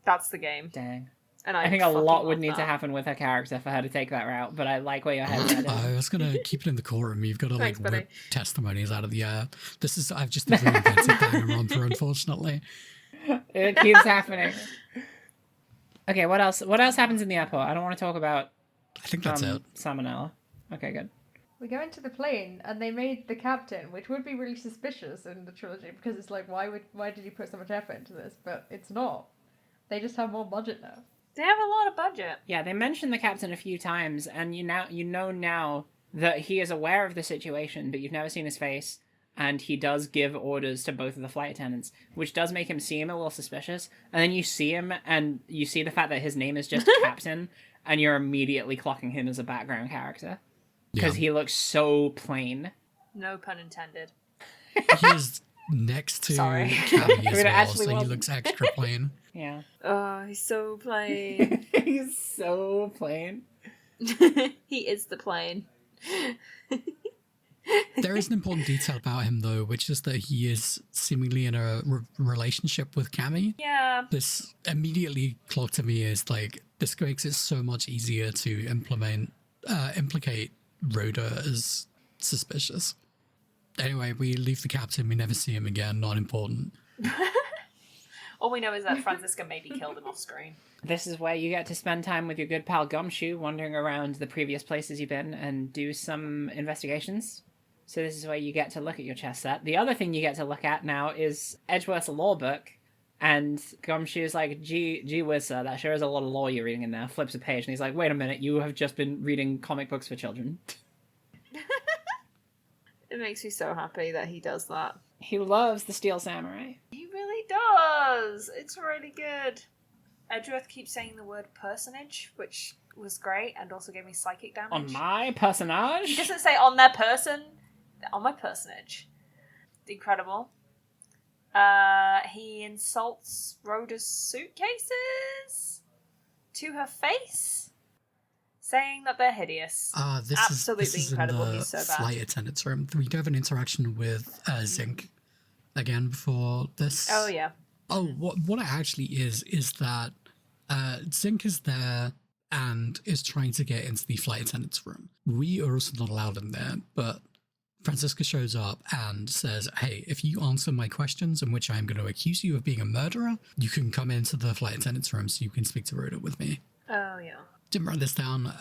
That's the game. Dang. And I think a fucking lot would love need to that. happen with her character for her to take that route, but I like where your head's at. I was gonna keep it in the courtroom. You've got to Thanks, like buddy. whip testimonies out of the air. I've just reinvented Danganronpa, unfortunately. It keeps happening. Okay, what else? What else happens in the airport? I don't want to talk about I think that's it. Salmonella. Okay, good. We go into the plane, and they made the captain, which would be really suspicious in the trilogy, because it's like, why did you put so much effort into this? But it's not. They just have more budget now. They have a lot of budget. Yeah, they mentioned the captain a few times, and you know now that he is aware of the situation, but you've never seen his face, and he does give orders to both of the flight attendants, which does make him seem a little suspicious. And then you see him, and you see the fact that his name is just Captain, and you're immediately clocking him as a background character. Because he looks so plain. No pun intended. He is next to Sorry. Cammy as It well, actually so he wasn't. looks extra plain. Yeah. Oh, he's so plain. He's so plain. He is the plane. There is an important detail about him, though, which is that he is seemingly in a relationship with Cammy. Yeah. This immediately clocked to me as, like, this makes it so much easier to implicate Rhoda as suspicious. Anyway, we leave the captain, we never see him again, not important. All we know is that Franziska maybe killed him off screen. This is where you get to spend time with your good pal Gumshoe, wandering around the previous places you've been and do some investigations. So this is where you get to look at your chess set. The other thing you get to look at now is Edgeworth's law book, and Gumshoe's like, gee whiz, sir, that sure is a lot of law you're reading in there. Flips a page, and he's like, wait a minute, you have just been reading comic books for children. It makes me so happy that he does that. He loves the Steel Samurai. He really does. It's really good. Edgeworth keeps saying the word personage, which was great and also gave me psychic damage. On my He personage? doesn't say on their person, on my personage. Incredible. He insults Rhoda's suitcases to her face, saying that they're hideous. This Absolutely is incredible. in the He's so bad. flight attendant's room. We do have an interaction with Zinc again before this. Oh yeah. Oh, what it actually is that Zinc is there and is trying to get into the flight attendant's room. We are also not allowed in there, but Franziska shows up and says, hey, if you answer my questions in which I'm going to accuse you of being a murderer, you can come into the flight attendant's room so you can speak to Rhoda with me. Oh yeah. Didn't write this down.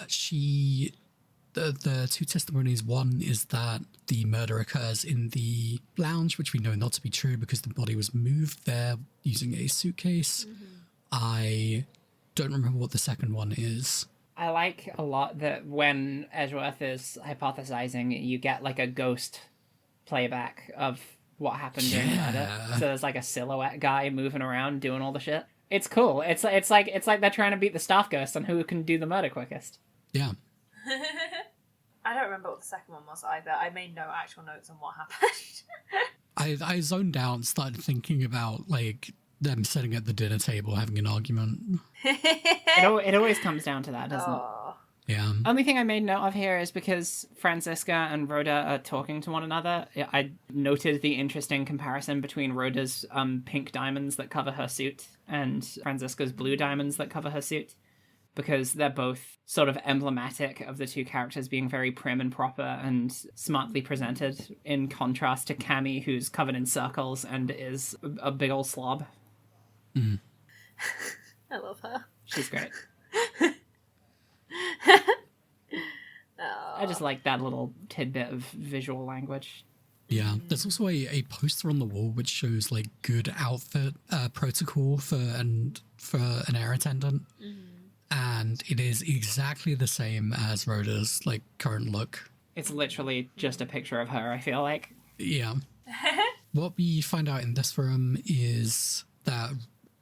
The two testimonies, one is that the murder occurs in the lounge, which we know not to be true because the body was moved there using a suitcase. I don't remember what the second one is. I like a lot that when Edgeworth is hypothesizing, you get like a ghost playback of what happened during the murder. Yeah. So there's like a silhouette guy moving around doing all the shit. It's cool. It's like they're trying to beat the staff ghost on who can do the murder quickest. Yeah. I don't remember what the second one was either. I made no actual notes on what happened. I zoned out and started thinking about like them sitting at the dinner table having an argument. It always comes down to that, doesn't it? Oh. Yeah. Only thing I made note of here is because Franziska and Rhoda are talking to one another, I noted the interesting comparison between Rhoda's pink diamonds that cover her suit and Franziska's blue diamonds that cover her suit, because they're both sort of emblematic of the two characters being very prim and proper and smartly presented, in contrast to Cammy, who's covered in circles and is a big old slob. Mm. I love her. She's great. Oh. I just like that little tidbit of visual language. Yeah, there's also a poster on the wall which shows like good outfit protocol for an air attendant, and it is exactly the same as Rhoda's like current look. It's literally just a picture of her, I feel like. Yeah. What we find out in this room is that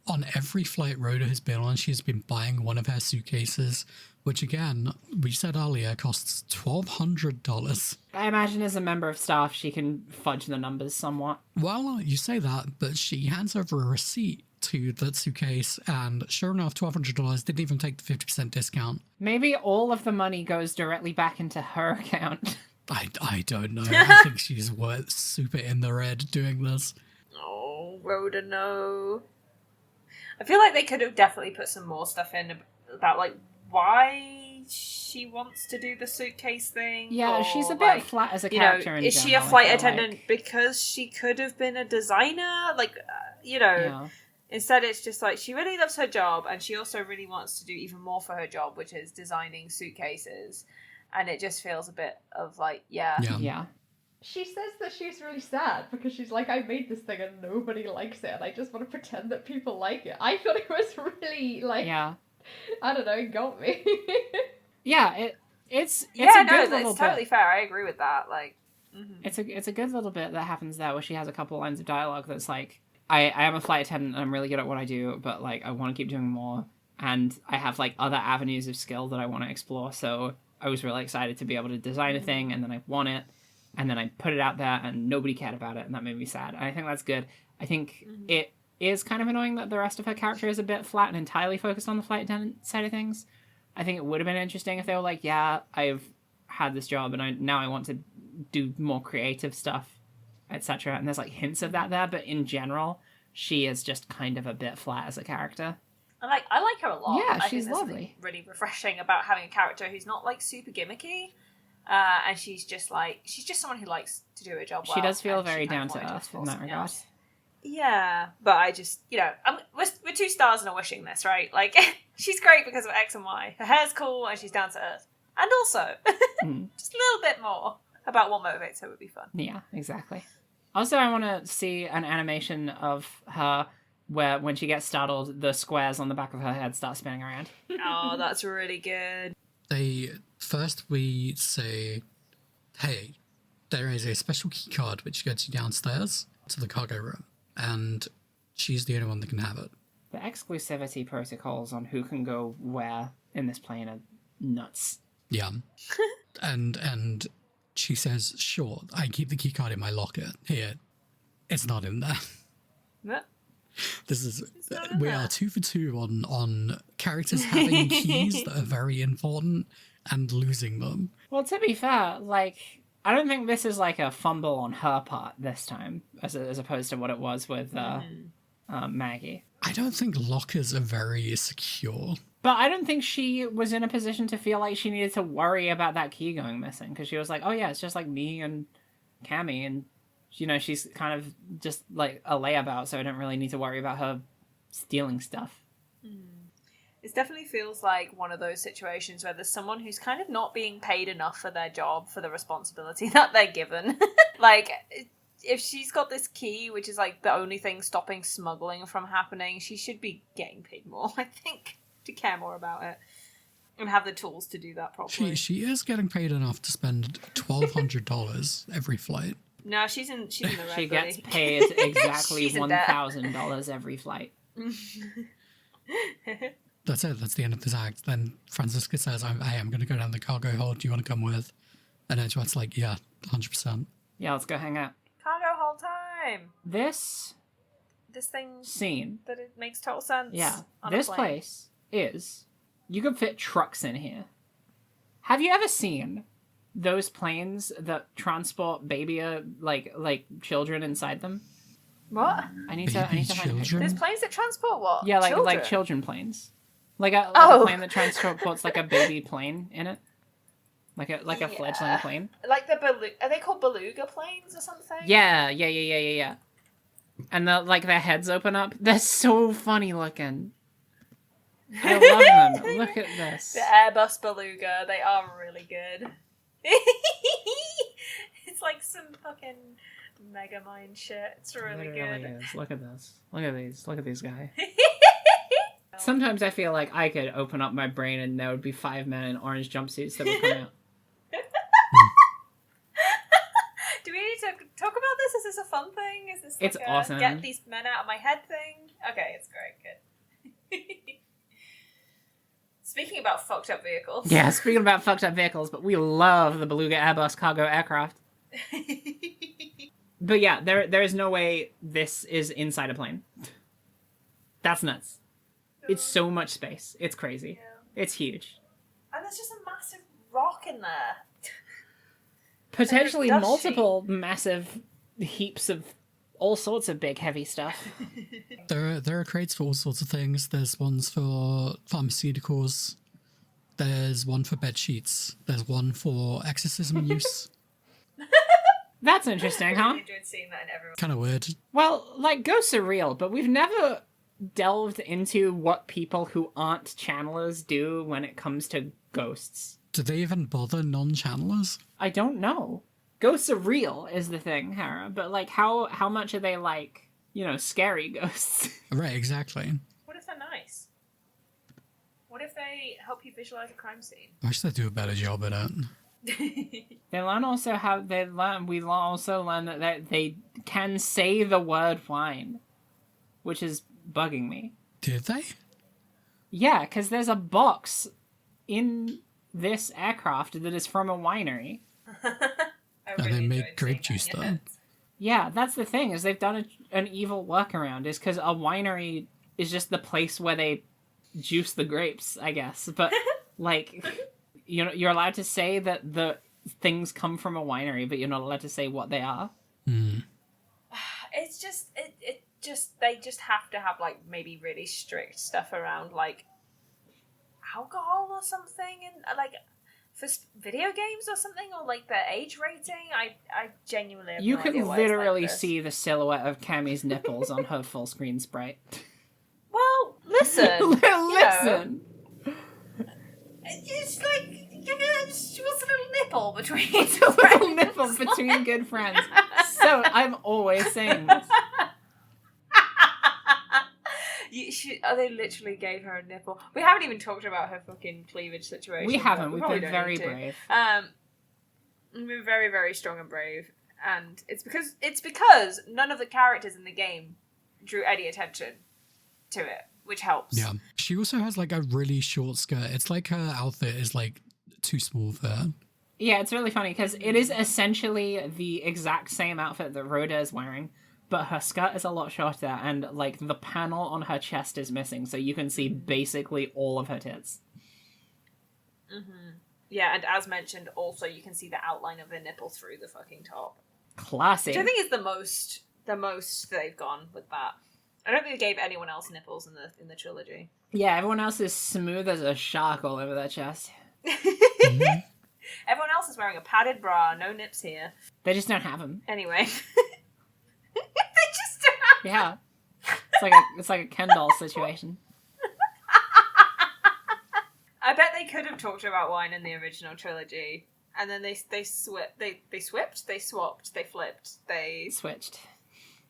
on every flight Rhoda has been on, she's been buying one of her suitcases, which again, we said earlier, costs $1,200. I imagine as a member of staff, she can fudge the numbers somewhat. Well, you say that, but she hands over a receipt to that suitcase, and sure enough, $1,200 didn't even take the 50% discount. Maybe all of the money goes directly back into her account. I don't know. I think she's super in the red doing this. Oh, Rhoda, no. I feel like they could have definitely put some more stuff in about, like, why she wants to do the suitcase thing. Yeah, or, she's a bit like, flat as a you know, character in is she a general, I flight feel attendant like. because she could have been a designer? Like, Yeah. instead it's just like she really loves her job and she also really wants to do even more for her job, which is designing suitcases. And it just feels a bit of like, Yeah. She says that she's really sad because she's like, I made this thing and nobody likes it and I just want to pretend that people like it. I thought it was really, like, Yeah. I don't know, it got me. Yeah, it's a no, good little it's totally bit. fair. I agree with that. Like, It's a good little bit that happens there where she has a couple lines of dialogue that's like, I am a flight attendant and I'm really good at what I do, but like I want to keep doing more, and I have like other avenues of skill that I want to explore, so I was really excited to be able to design a thing, and then I won it, and then I put it out there and nobody cared about it, and that made me sad. And I think that's good. I think it is kind of annoying that the rest of her character is a bit flat and entirely focused on the flight attendant side of things. I think it would have been interesting if they were like, yeah, I've had this job and now I want to do more creative stuff, etc. And there's like hints of that there, but in general, she is just kind of a bit flat as a character. I like her a lot. Yeah, I think she's there's something lovely. really refreshing about having a character who's not like super gimmicky, and she's just someone who likes to do her job well. She does feel and she very kind down of to wanted earth explore in that something regard. else. Yeah, but I just, we're 2 stars and a wishing this, right? Like, she's great because of X and Y. Her hair's cool and she's down to earth. And also, just a little bit more about what motivates her would be fun. Yeah, exactly. Also, I want to see an animation of her where when she gets startled, the squares on the back of her head start spinning around. Oh, that's really good. We say, hey, there is a special key card which gets you downstairs to the cargo room, and she's the only one that can have it. The exclusivity protocols on who can go where in this plane are nuts. Yeah. and she says, sure, I keep the key card in my locker. Here, it's not in there. What? We are 2 for 2 on characters having keys that are very important and losing them. Well, to be fair, like, I don't think this is like a fumble on her part this time, as opposed to what it was with Maggie. I don't think lockers are very secure. But I don't think she was in a position to feel like she needed to worry about that key going missing, because she was like, oh yeah, it's just like me and Cammy, and she's kind of just like a layabout, so I don't really need to worry about her stealing stuff. It definitely feels like one of those situations where there's someone who's kind of not being paid enough for their job, for the responsibility that they're given. Like, if she's got this key, which is like the only thing stopping smuggling from happening, she should be getting paid more, I think, to care more about it and have the tools to do that properly. She is getting paid enough to spend $1,200 every flight. No, she's in the red. She gets buddy. paid exactly She's in debt. $1,000 every flight. That's it. That's the end of this act. Then Franziska says, hey, I'm going to go down the cargo hold. Do you want to come with? And Edgeworth's like, yeah, 100%. Yeah, let's go hang out. Cargo whole time. This Thing scene, that it makes total sense. yeah, on a this plane. place is, you could fit trucks in here. Have you ever seen those planes that transport baby like children inside them? What? I need to find a picture. children? There's planes that transport what? Yeah, like Children? children planes. Like a Oh. plane that transports like a baby plane in it. Like a fledgling plane. Like the are they called beluga planes or something? Yeah. And their heads open up. They're so funny looking. I love them. Look at this. The Airbus beluga. They are really good. It's like some fucking Megamind shit. It's really It really good. is. Look at this. Look at these. Look at these guys. Sometimes I feel like I could open up my brain and there would be 5 men in orange jumpsuits that would come out. Do we need to talk about this? Is this a fun thing? Is this like It's a awesome. get these men out of my head thing? Okay, it's great. Good. Speaking about fucked up vehicles. Yeah, speaking about fucked up vehicles, but we love the Beluga Airbus cargo aircraft. But yeah, there is no way this is inside a plane. That's nuts. It's so much space. It's crazy. Yeah. It's huge. And there's just a massive rock in there. Potentially Does she? multiple massive heaps of all sorts of big heavy stuff. There are crates for all sorts of things. There's ones for pharmaceuticals. There's one for bed sheets. There's one for exorcism use. That's interesting, I huh? really enjoyed seeing that in everyone. Kind of weird. Well, like, ghosts are real, but we've never delved into what people who aren't channelers do when it comes to ghosts. Do they even bother non-channelers? I don't know. Ghosts are real is the thing, Hera, but like how much are they like, scary ghosts? Right, exactly. What if they're nice? What if they help you visualize a crime scene? I wish they'd do a better job at it. We also learn that they can say the word wine, which is bugging me. Did they? Yeah, because there's a box in this aircraft that is from a winery. And they make grape juice though. Yeah, that's the thing, is they've done an evil workaround, is because a winery is just the place where they juice the grapes, I guess. But, like, you're allowed to say that the things come from a winery, but you're not allowed to say what they are. Mm. It's just, they just have to have, like, maybe really strict stuff around, like, alcohol or something, and, like, for video games or something, or, like, the age rating. I genuinely have You no can idea why it's literally like this. see the silhouette of Cammy's nipples on her full screen sprite. Well, listen. Listen! It's like, what's a little nipple between It's a little nipple between good friends. So, I'm always saying this. They literally gave her a nipple. We haven't even talked about her fucking cleavage situation. We haven't. We've probably been don't very need to. brave. We've been very, very strong and brave, and it's because none of the characters in the game drew any attention to it, which helps. Yeah. She also has like a really short skirt. It's like her outfit is like too small for her. Yeah, it's really funny because it is essentially the exact same outfit that Rhoda is wearing, but her skirt is a lot shorter and like the panel on her chest is missing, so you can see basically all of her tits. Mm-hmm. Yeah, and as mentioned, also you can see the outline of the nipple through the fucking top. Classy. Which I think is the most they've gone with that. I don't think they gave anyone else nipples in the trilogy. Yeah, everyone else is smooth as a shark all over their chest. Mm-hmm. Everyone else is wearing a padded bra, no nips here. They just don't have them. Anyway. They just don't have Yeah. It's like a Ken doll situation. I bet they could have talked about wine in the original trilogy, and then they flipped, they Switched.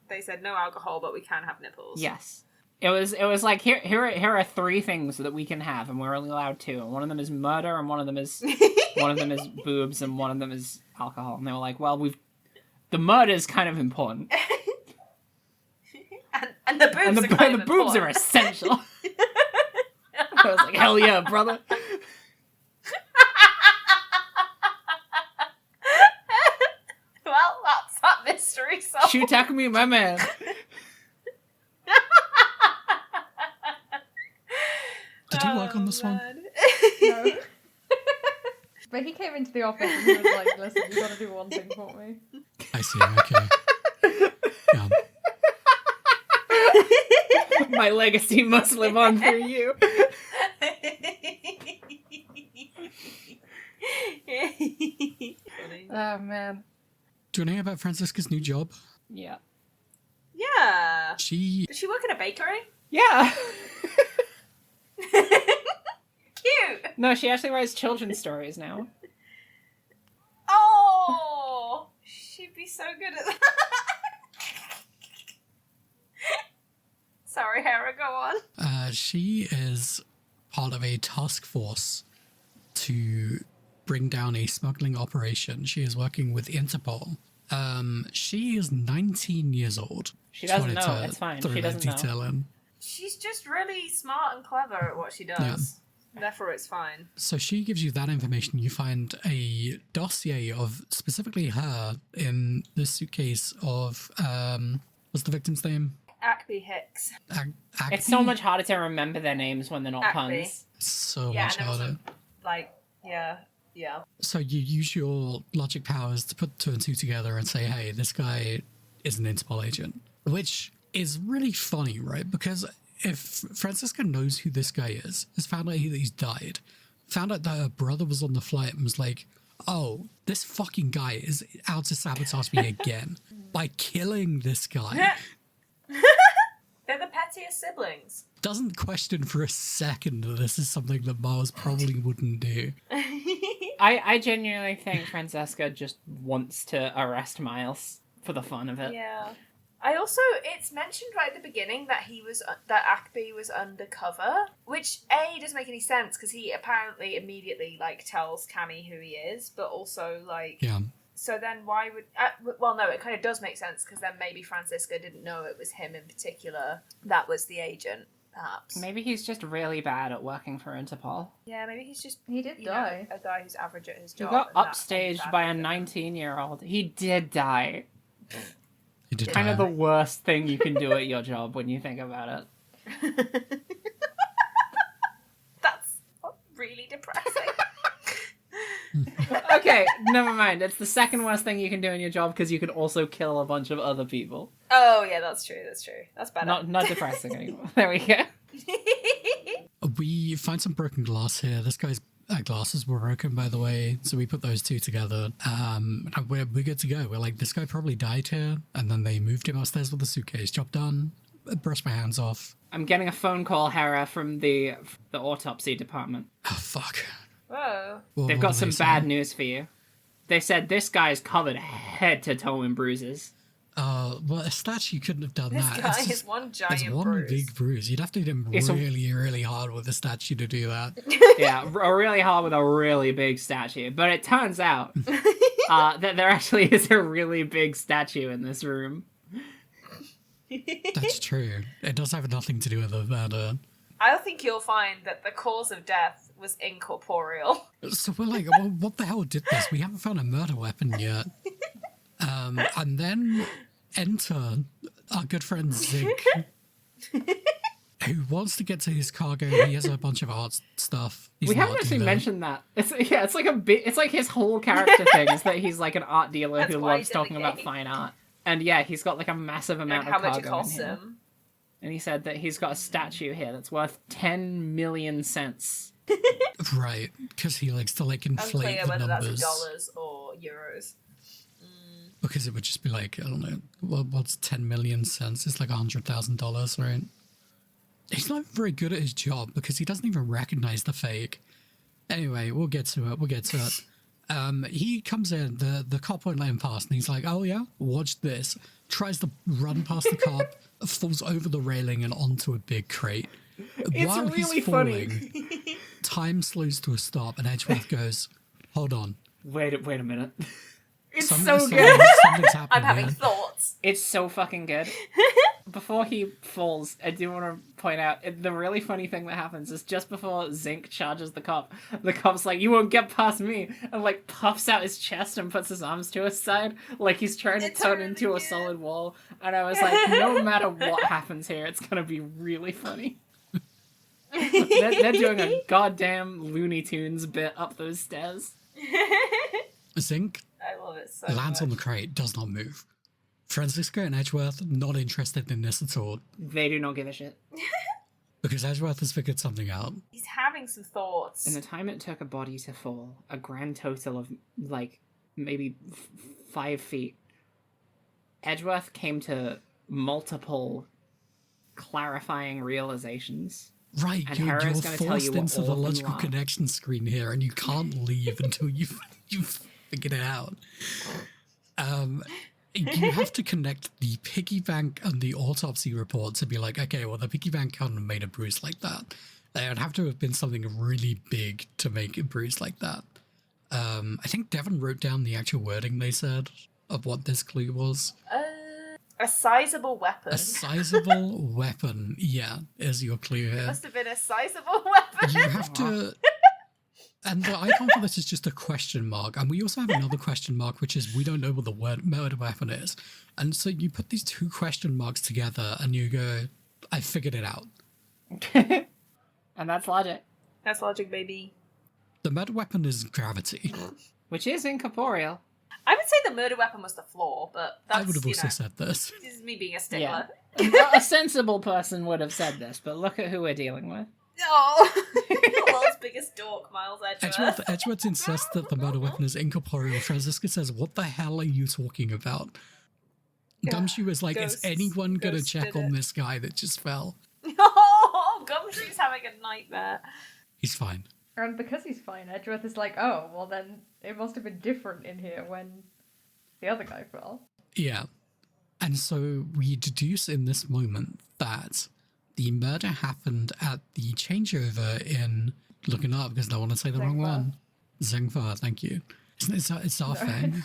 They said no alcohol, but we can have nipples. Yes. It was like here are 3 things that we can have, and we're only allowed 2. And one of them is murder, and one of them is boobs, and one of them is alcohol. And they were like, well, the murder is kind of important, and the boobs and are kind the of boobs important. are essential. I was like, hell yeah, brother. Well, that's that mystery solved. Shutakumi, my man. Did you work on this one? No. But he came into the office and he was like, listen, you gotta do one thing for me. I see. Okay. Yeah. My legacy must live on through you. Oh, man. Do you want to hear about Francisca's new job? Yeah. Yeah. She Does she work in a bakery? Yeah. Cute. No, she actually writes children's stories now. Oh, she'd be so good at that. Sorry, Hera, go on. she is part of a task force to bring down a smuggling operation. She is working with Interpol. She is 19 years old. She doesn't Just wanted know. to It's fine. throw She that doesn't know. detail in. She's just really smart and clever at what she does. Therefore, it's fine. So she gives you that information. You find a dossier of specifically her in the suitcase of what's the victim's name? Acme Hicks. It's so much harder to remember their names when they're not Acme. puns. So Yeah, much and there was harder. Yeah. So you use your logic powers to put two and two together and say, hey, this guy is an Interpol agent. Which is really funny, right? Because if Francisca knows who this guy is, has found out that he's died, found out that her brother was on the flight and was like, oh, this fucking guy is out to sabotage me again by killing this guy. They're the pettiest siblings. Doesn't question for a second that this is something that Mars probably wouldn't do. I genuinely think Francesca just wants to arrest Miles for the fun of it. Yeah. It's mentioned right at the beginning that that Acme was undercover, which doesn't make any sense because he apparently immediately tells Cammy who he is, but also Yeah. So then why would... well, no, it kind of does make sense because then maybe Francisca didn't know it was him in particular that was the agent, perhaps. Maybe he's just really bad at working for Interpol. Yeah, maybe he's just... He did you know, die. a guy who's average at his He job. got and that's why he's upstaged bad by at a it. 19-year-old. He did die. He did Kind of die. the worst thing you can do at your job when you think about it. That's really depressing. Okay, never mind. It's the second worst thing you can do in your job because you can also kill a bunch of other people. Oh, yeah, that's true. That's better. Not depressing anymore. There we go. We find some broken glass here. This guy's glasses were broken, by the way, so we put those two together. And we're good to go. We're like, this guy probably died here, and then they moved him upstairs with a suitcase. Job done. Brush my hands off. I'm getting a phone call, Hera, from the autopsy department. Oh, fuck. Whoa. What They've do got they some say? bad news for you. They said this guy's covered head to toe in bruises. Well, a statue couldn't have done This that. guy It's is just- one giant It's one bruise. big bruise. You'd have to hit him It's a- really, really hard with a statue to do that. Yeah, really hard with a really big statue. But it turns out that there actually is a really big statue in this room. That's true. It does have nothing to do with the murder. I think you'll find that the cause of death was incorporeal. So we're like, well, what the hell did this? We haven't found a murder weapon yet. And then enter our good friend Zink, who wants to get to his cargo. He has a bunch of art stuff. He's We an haven't art actually dealer. mentioned that. It's like a bit. It's like his whole character thing is that he's like an art dealer That's who why loves he's in the talking about game. fine art. And yeah, he's got like a massive And amount how of much cargo it costs in here. him. And he said that he's got a statue here that's worth 10 million cents. Right, because he likes to inflate Unclear the whether that's in numbers. dollars or euros. Because it would just be like, I don't know, what's 10 million cents? It's like $100,000, right? He's not very good at his job because he doesn't even recognize the fake. Anyway, we'll get to it. He comes in, the cop won't let him pass, and he's like, oh yeah, watch this. Tries to run past the cop, falls over the railing and onto a big crate. It's While really he's funny. falling, time slows to a stop, and Edgeworth goes, hold on. Wait a minute. It's Something's so good. Something's happening I'm having here. thoughts. It's so fucking good. Before he falls, I do want to point out the really funny thing that happens is just before Zink charges the cop's like, you won't get past me, and like puffs out his chest and puts his arms to his side like he's trying to It's turn really into a good. solid wall. And I was like, no matter what happens here, it's gonna be really funny. They're doing a goddamn Looney Tunes bit up those stairs. Zinc I love it so lands on the much. crate, does not move. Francisco and Edgeworth, not interested in this at all, They do not give a shit. because Edgeworth has figured something out. He's having some thoughts. In the time it took a body to fall, a grand total of, like, maybe 5 feet, Edgeworth came to multiple clarifying realizations. Right, And you're Hera's gonna tell you forced what into the all of them logical are. connection screen here, and you can't leave until you've figured it out. You have to connect the piggy bank and the autopsy report to be like, okay, well, the piggy bank couldn't have made a bruise like that. There would have to have been something really big to make a bruise like that. I think Devon wrote down the actual wording they said of what this clue was. A sizable weapon. A sizable weapon, yeah, is your clue here. Must have been a sizable weapon. You have to... And the icon for this is just a question mark. And we also have another question mark, which is we don't know what the word murder weapon is. And so you put these two question marks together and you go, I figured it out. And that's logic. That's logic, baby. The murder weapon is gravity. Which is incorporeal. I would say the murder weapon was the flaw, but that's, I would have also said this. This is me being a stickler. Yeah. A sensible person would have said this, but look at who we're dealing with. Oh, the world's biggest dork, Miles Edgeworth. Edgeworth insists that the murder weapon is incorporeal. Francisca says, what the hell are you talking about? Gumshoe is like, Ghosts- is anyone going to ghosts check did on it. this guy that just fell? Oh, Gumshoe's having a nightmare. He's fine. And because he's fine, Edgeworth is like, oh, well then it must have been different in here when the other guy fell. Yeah. And so we deduce in this moment that the murder happened at the changeover in... Looking up because I don't want to say the wrong Zengfa. one. Zengfa, thank you. It's our thing.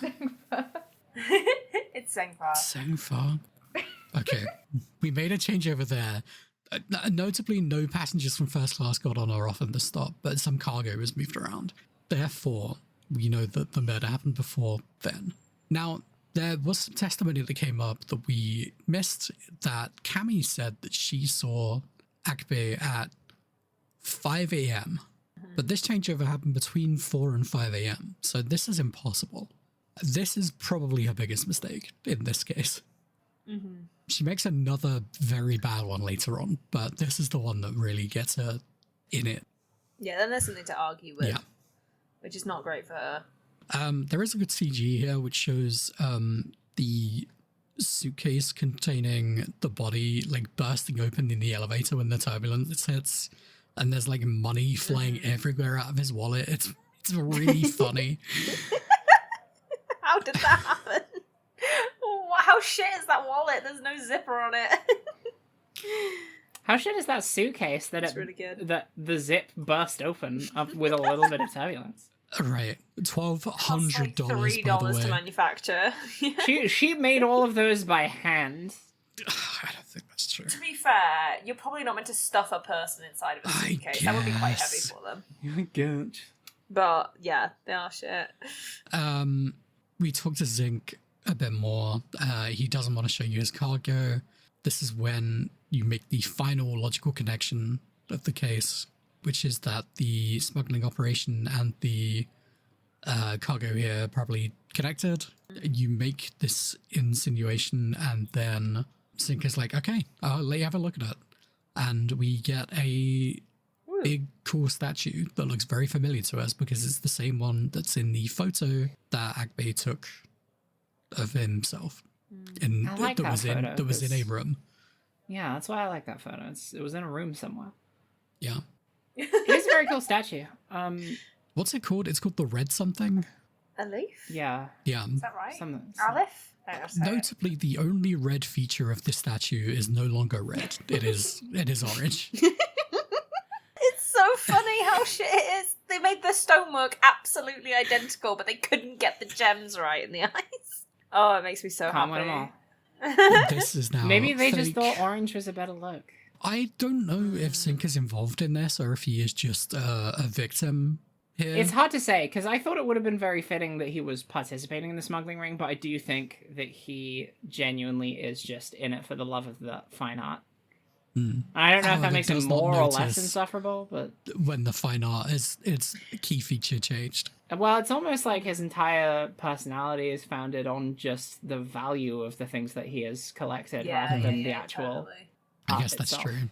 It's Zengfa. Zengfa. Okay. We made a changeover there. Notably, no passengers from first class got on or off in the stop, but some cargo was moved around. Therefore, we know that the murder happened before then. Now, there was some testimony that came up that we missed, that Cammy said that she saw Akbe at 5 a.m. But this changeover happened between 4 and 5 a.m. So this is impossible. This is probably her biggest mistake in this case. Mm-hmm. She makes another very bad one later on, but this is the one that really gets her in it. Yeah, then there's something to argue with. Yeah. Which is not great for her. There is a good CG here, which shows the suitcase containing the body like bursting open in the elevator when the turbulence hits, and there's like money flying everywhere out of his wallet. It's really funny. How did that happen? How shit is that wallet? There's no zipper on it. How shit is that suitcase that It's really good. that the zip burst open up with a little bit of turbulence? Right, $1,200 Like by $3 the to way. manufacture. She made all of those by hand. I don't think that's true. To be fair, you're probably not meant to stuff a person inside of a I suitcase. That would be quite heavy guess. for them. You don't. But yeah, they are shit. We talked to Zinc a bit more. He doesn't want to show you his cargo. This is when you make the final logical connection of the case, which is that the smuggling operation and the cargo here are probably connected. You make this insinuation, and then Zinc is like, okay, I'll let you have a look at it. And we get a big, cool statue that looks very familiar to us because it's the same one that's in the photo that Akbe took of himself. And I like that that was in photo, that was in a 'cause- room. Yeah, that's why I like that photo. It was in a room somewhere. Yeah. It's a very cool statue. What's it called? It's called the Red something. A leaf? Yeah. Yeah. Is that right? Something. Aleph? I don't know, sorry. Notably, the only red feature of this statue is no longer red. It is orange. It's so funny how shit it is. They made the stonework absolutely identical, but they couldn't get the gems right in the eyes. Oh, it makes me so Can't win 'em happy. all. This is now Maybe they just fake. thought orange was a better look. I don't know if Zinc is involved in this or if he is just a victim here. It's hard to say, because I thought it would have been very fitting that he was participating in the smuggling ring, but I do think that he genuinely is just in it for the love of the fine art. I don't know if However, that makes it does not more or less notice insufferable, but when the fine art is its key feature changed. well, it's almost like his entire personality is founded on just the value of the things that he has collected rather than the actual totally. I art guess that's itself. true.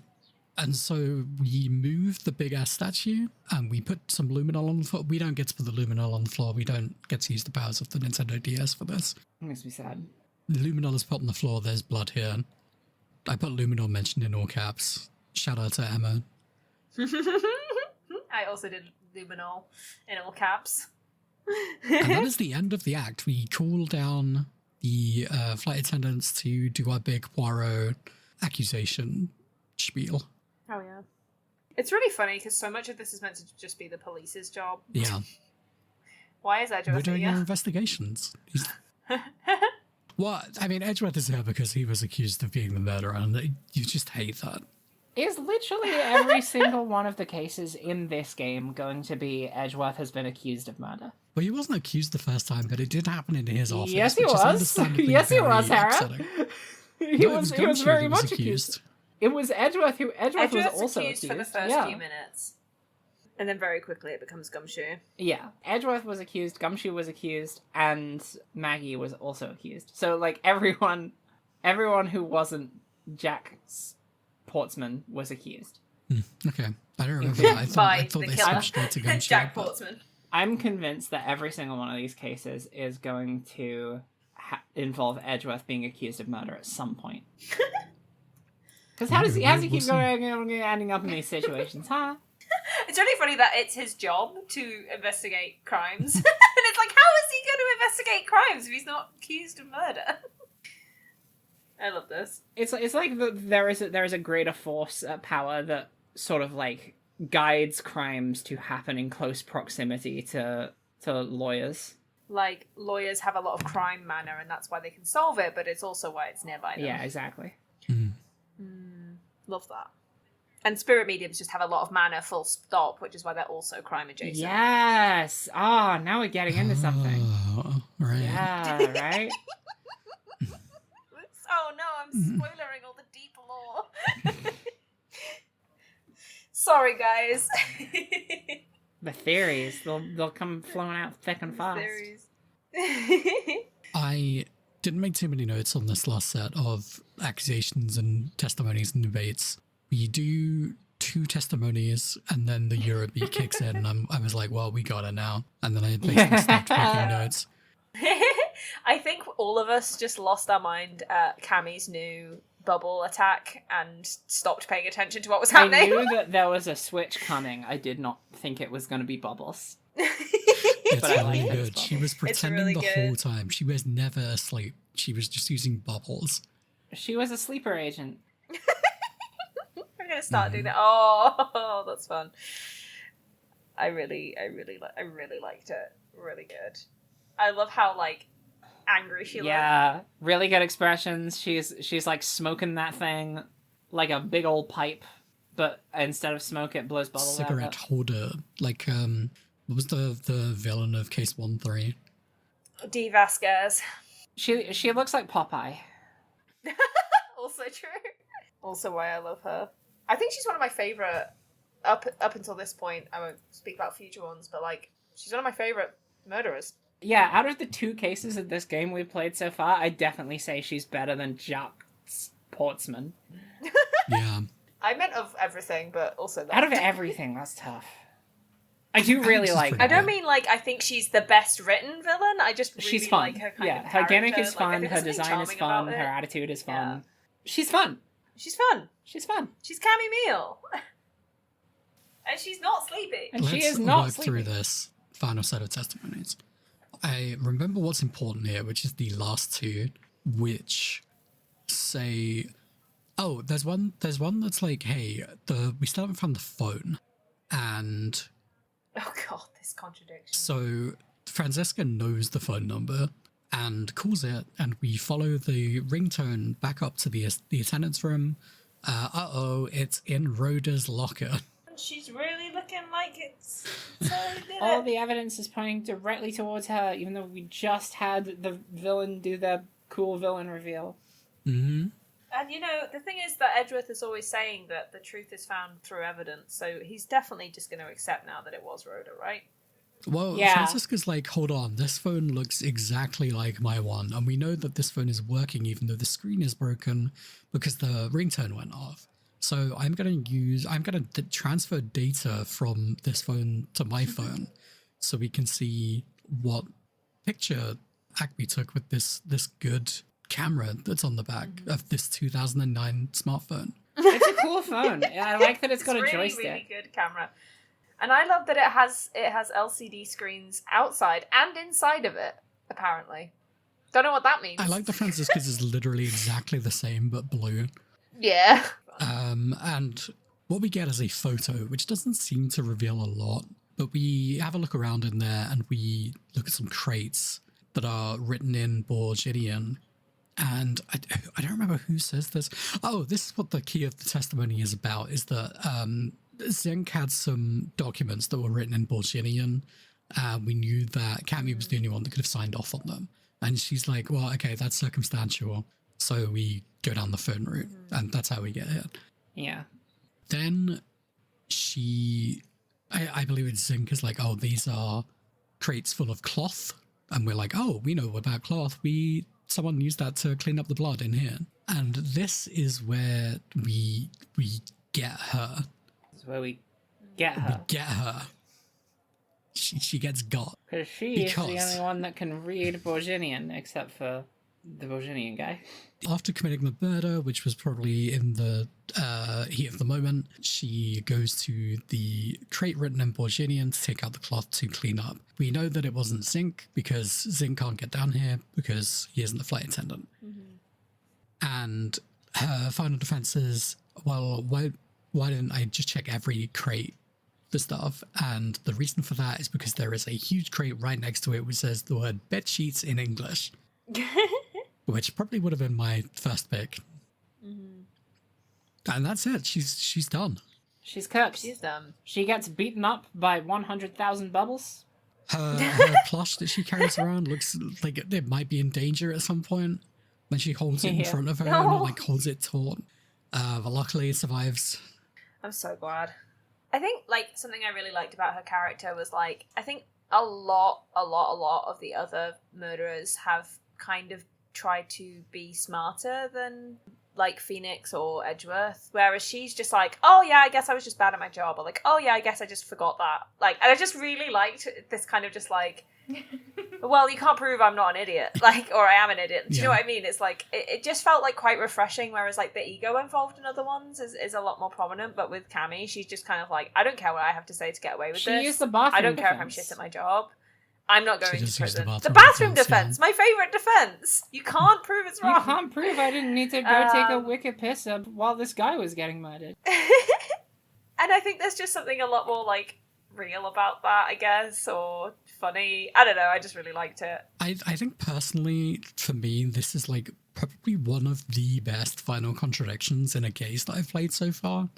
And so we move the big ass statue and we put some luminol on the floor. We don't get to put the luminol on the floor. We don't get to use the powers of the Nintendo DS for this. It makes me sad. The luminol is put on the floor. There's blood here. I put luminol mentioned in all caps. Shout out to Emma. I also did luminol in all caps. And that is the end of the act. We call down the flight attendants to do our big Poirot accusation spiel. Oh yeah. It's really funny because so much of this is meant to just be the police's job. Yeah. Why is Edgeworth We're doing our here? investigations. Well, I mean, Edgeworth is here because he was accused of being the murderer, and you just hate that. Is literally every single one of the cases in this game going to be Edgeworth has been accused of murder? Well, he wasn't accused the first time, but it did happen in his office. Yes, he which is was. understandably Yes, he very was, Harry. upsetting. He No, it was Gumshoe very that was much accused. It was Edgeworth who Edgeworth was Edgeworth's also accused for the first yeah. few minutes. And then very quickly it becomes Gumshoe. Yeah, Edgeworth was accused, Gumshoe was accused, and Maggie was also accused. So, like, everyone who wasn't Jack Portsman was accused. Okay, I don't remember that. I By thought the they killer. switched straight to Gumshoe. Jack but- Portsman. I'm convinced that every single one of these cases is going to involve Edgeworth being accused of murder at some point. Because how does he We'll keep see. ending up in these situations, huh? It's really funny that it's his job to investigate crimes. And it's like, how is he going to investigate crimes if he's not accused of murder? I love this. It's like there is a greater force power that sort of like guides crimes to happen in close proximity to lawyers. Like, lawyers have a lot of crime manner and that's why they can solve it, but it's also why it's nearby them. Yeah, exactly. Love that. And spirit mediums just have a lot of mana full stop, which is why they're also crime adjacent. Yes. Ah, now we're getting into something. Oh, right. Yeah, right. Oh no, I'm spoilering all the deep lore. Sorry, guys. The theories, they'll come flowing out thick and fast. Theories. I didn't make too many notes on this last set of accusations and testimonies and debates. We do 2 testimonies and then the Eurobeat kicks in and I was like, well, we got it now. And then I basically stopped making notes. I think all of us just lost our mind at Cammy's new bubble attack and stopped paying attention to what was I happening. knew that there was a switch coming. I did not think it was going to be Bubbles. It's But I really like it. good. She was pretending really the good. whole time. She was never asleep. She was just using bubbles. She was a sleeper agent. We're gonna start doing that. Oh, that's fun. I really liked it. Really good. I love how like angry she looked. Yeah, really good expressions. She's like smoking that thing like a big old pipe, but instead of smoke, it blows bubbles Cigarette out. holder. Like, what was the villain of Case 1-3? D. Vasquez. She looks like Popeye. Also true. Also why I love her. I think she's one of my favorite up until this point. I won't speak about future ones, but like she's one of my favorite murderers. Yeah, out of the 2 cases of this game we've played so far, I definitely say she's better than Jack Portsman. Yeah. I meant of everything, but also that. Out of everything, that's tough. I do really she's like. pretty I don't mean like I think she's the best written villain. I just really She's fun. like her kind Yeah, of her gimmick character. is fun. Like, I think Her there's something design is charming fun. about Her it. attitude is fun. Yeah. She's fun. She's fun. She's fun. She's Cammy Meal. And she's not sleepy. And she Let's is not work through sleeping. this final set of testimonies. I remember what's important here, which is the last 2, which say, oh, there's one that's like, hey, we still haven't found the phone. And Oh god, this contradiction. so Francesca knows the phone number and calls it, and we follow the ringtone back up to the attendant's room. It's in Rhoda's locker. She's really looking like it's so did All it. the evidence is pointing directly towards her, even though we just had the villain do their cool villain reveal. Mm-hmm. And the thing is that Edgeworth is always saying that the truth is found through evidence, so he's definitely just going to accept now that it was Rhoda, right? Well, Yeah. Francisca's like, hold on, this phone looks exactly like my one, and we know that this phone is working even though the screen is broken because the ringtone went off. So I'm going to transfer data from this phone to my phone so we can see what picture Acme took with this good camera that's on the back of this 2009 smartphone. It's a cool phone. I like that it's got a really, joystick. really good camera. And I love that it has LCD screens outside and inside of it, apparently. Don't know what that means. I like the Francisca's is literally exactly the same but blue. Yeah. And what we get is a photo, which doesn't seem to reveal a lot, but we have a look around in there and we look at some crates that are written in Borgidian. And I don't remember who says this. Oh, this is what the key of the testimony is about, is that Zinc had some documents that were written in Borgidian. We knew that Cammy was the only one that could have signed off on them. And she's like, well, okay, that's circumstantial. So we go down the phone route, and that's how we get here. Yeah. Then I believe it's Zinc is like, oh, these are crates full of cloth. And we're like, oh, we know about cloth. Someone used that to clean up the blood in here. And this is where we get her. This is where we get her. We get her. She gets got. Because she is the only one that can read Borginian, except for the Borginian guy. After committing the murder, which was probably in the heat of the moment, she goes to the crate written in Borginian to take out the cloth to clean up. We know that it wasn't Zinc because Zinc can't get down here because he isn't the flight attendant. And her final defense is, well, why didn't I just check every crate for stuff? And the reason for that is because there is a huge crate right next to it which says the word bed sheets in English. Which probably would have been my first pick. And that's it. She's done. She's cooked. She's done. She gets beaten up by 100,000 bubbles. Her plush that she carries around looks like it might be in danger at some point when she holds it in front of her and like holds it taut. But luckily it survives. I'm so glad. I think something I really liked about her character was I think a lot of the other murderers have kind of tried to be smarter than Phoenix or Edgeworth, whereas she's just like, oh yeah, I guess I was just bad at my job, or like, oh yeah, I guess I just forgot that. And I just really liked this kind of just well, you can't prove I'm not an idiot, or I am an idiot. Do you know what I mean? It's it just felt quite refreshing, whereas the ego involved in other ones is a lot more prominent. But with Cammy, she's just kind of I don't care what I have to say to get away with this. She used the bathroom I don't care if I'm defense. shit at my job. I'm not going to does use prison. the The bathroom bathroom defense, defense, my favourite defense. You can't prove it's wrong. You can't prove I didn't need to go take a wicked piss up while this guy was getting murdered. And I think there's just something a lot more real about that, I guess, or funny. I don't know, I just really liked it. I think personally, for me, this is probably one of the best final contradictions in a case that I've played so far.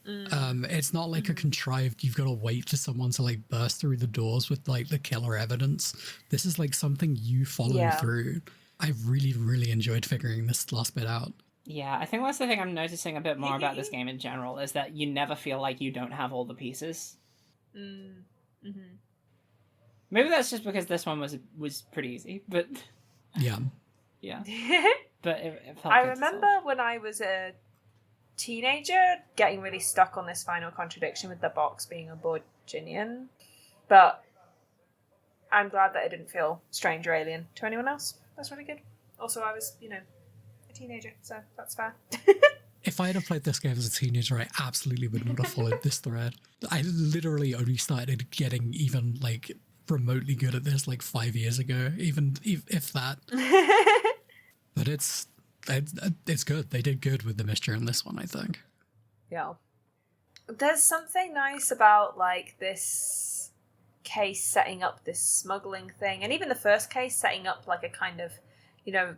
It's not a contrived, you've got to wait for someone to burst through the doors with the killer evidence. This is something you follow through. I really, really enjoyed figuring this last bit out. Yeah, I think that's the thing I'm noticing a bit more about this game in general, is that you never feel like you don't have all the pieces. Maybe that's just because this one was pretty easy, but Yeah. yeah. But it felt I good to remember solve. when I was a teenager getting really stuck on this final contradiction with the box being a Borginian, but I'm glad that it didn't feel strange or alien to anyone else. That's really good. Also, I was, a teenager, so that's fair. If I had played this game as a teenager, I absolutely would not have followed this thread. I literally only started getting even remotely good at this 5 years ago, even if that. But it's good. They did good with the mystery in this one, I think. Yeah. There's something nice about this case setting up this smuggling thing, and even the first case setting up a kind of,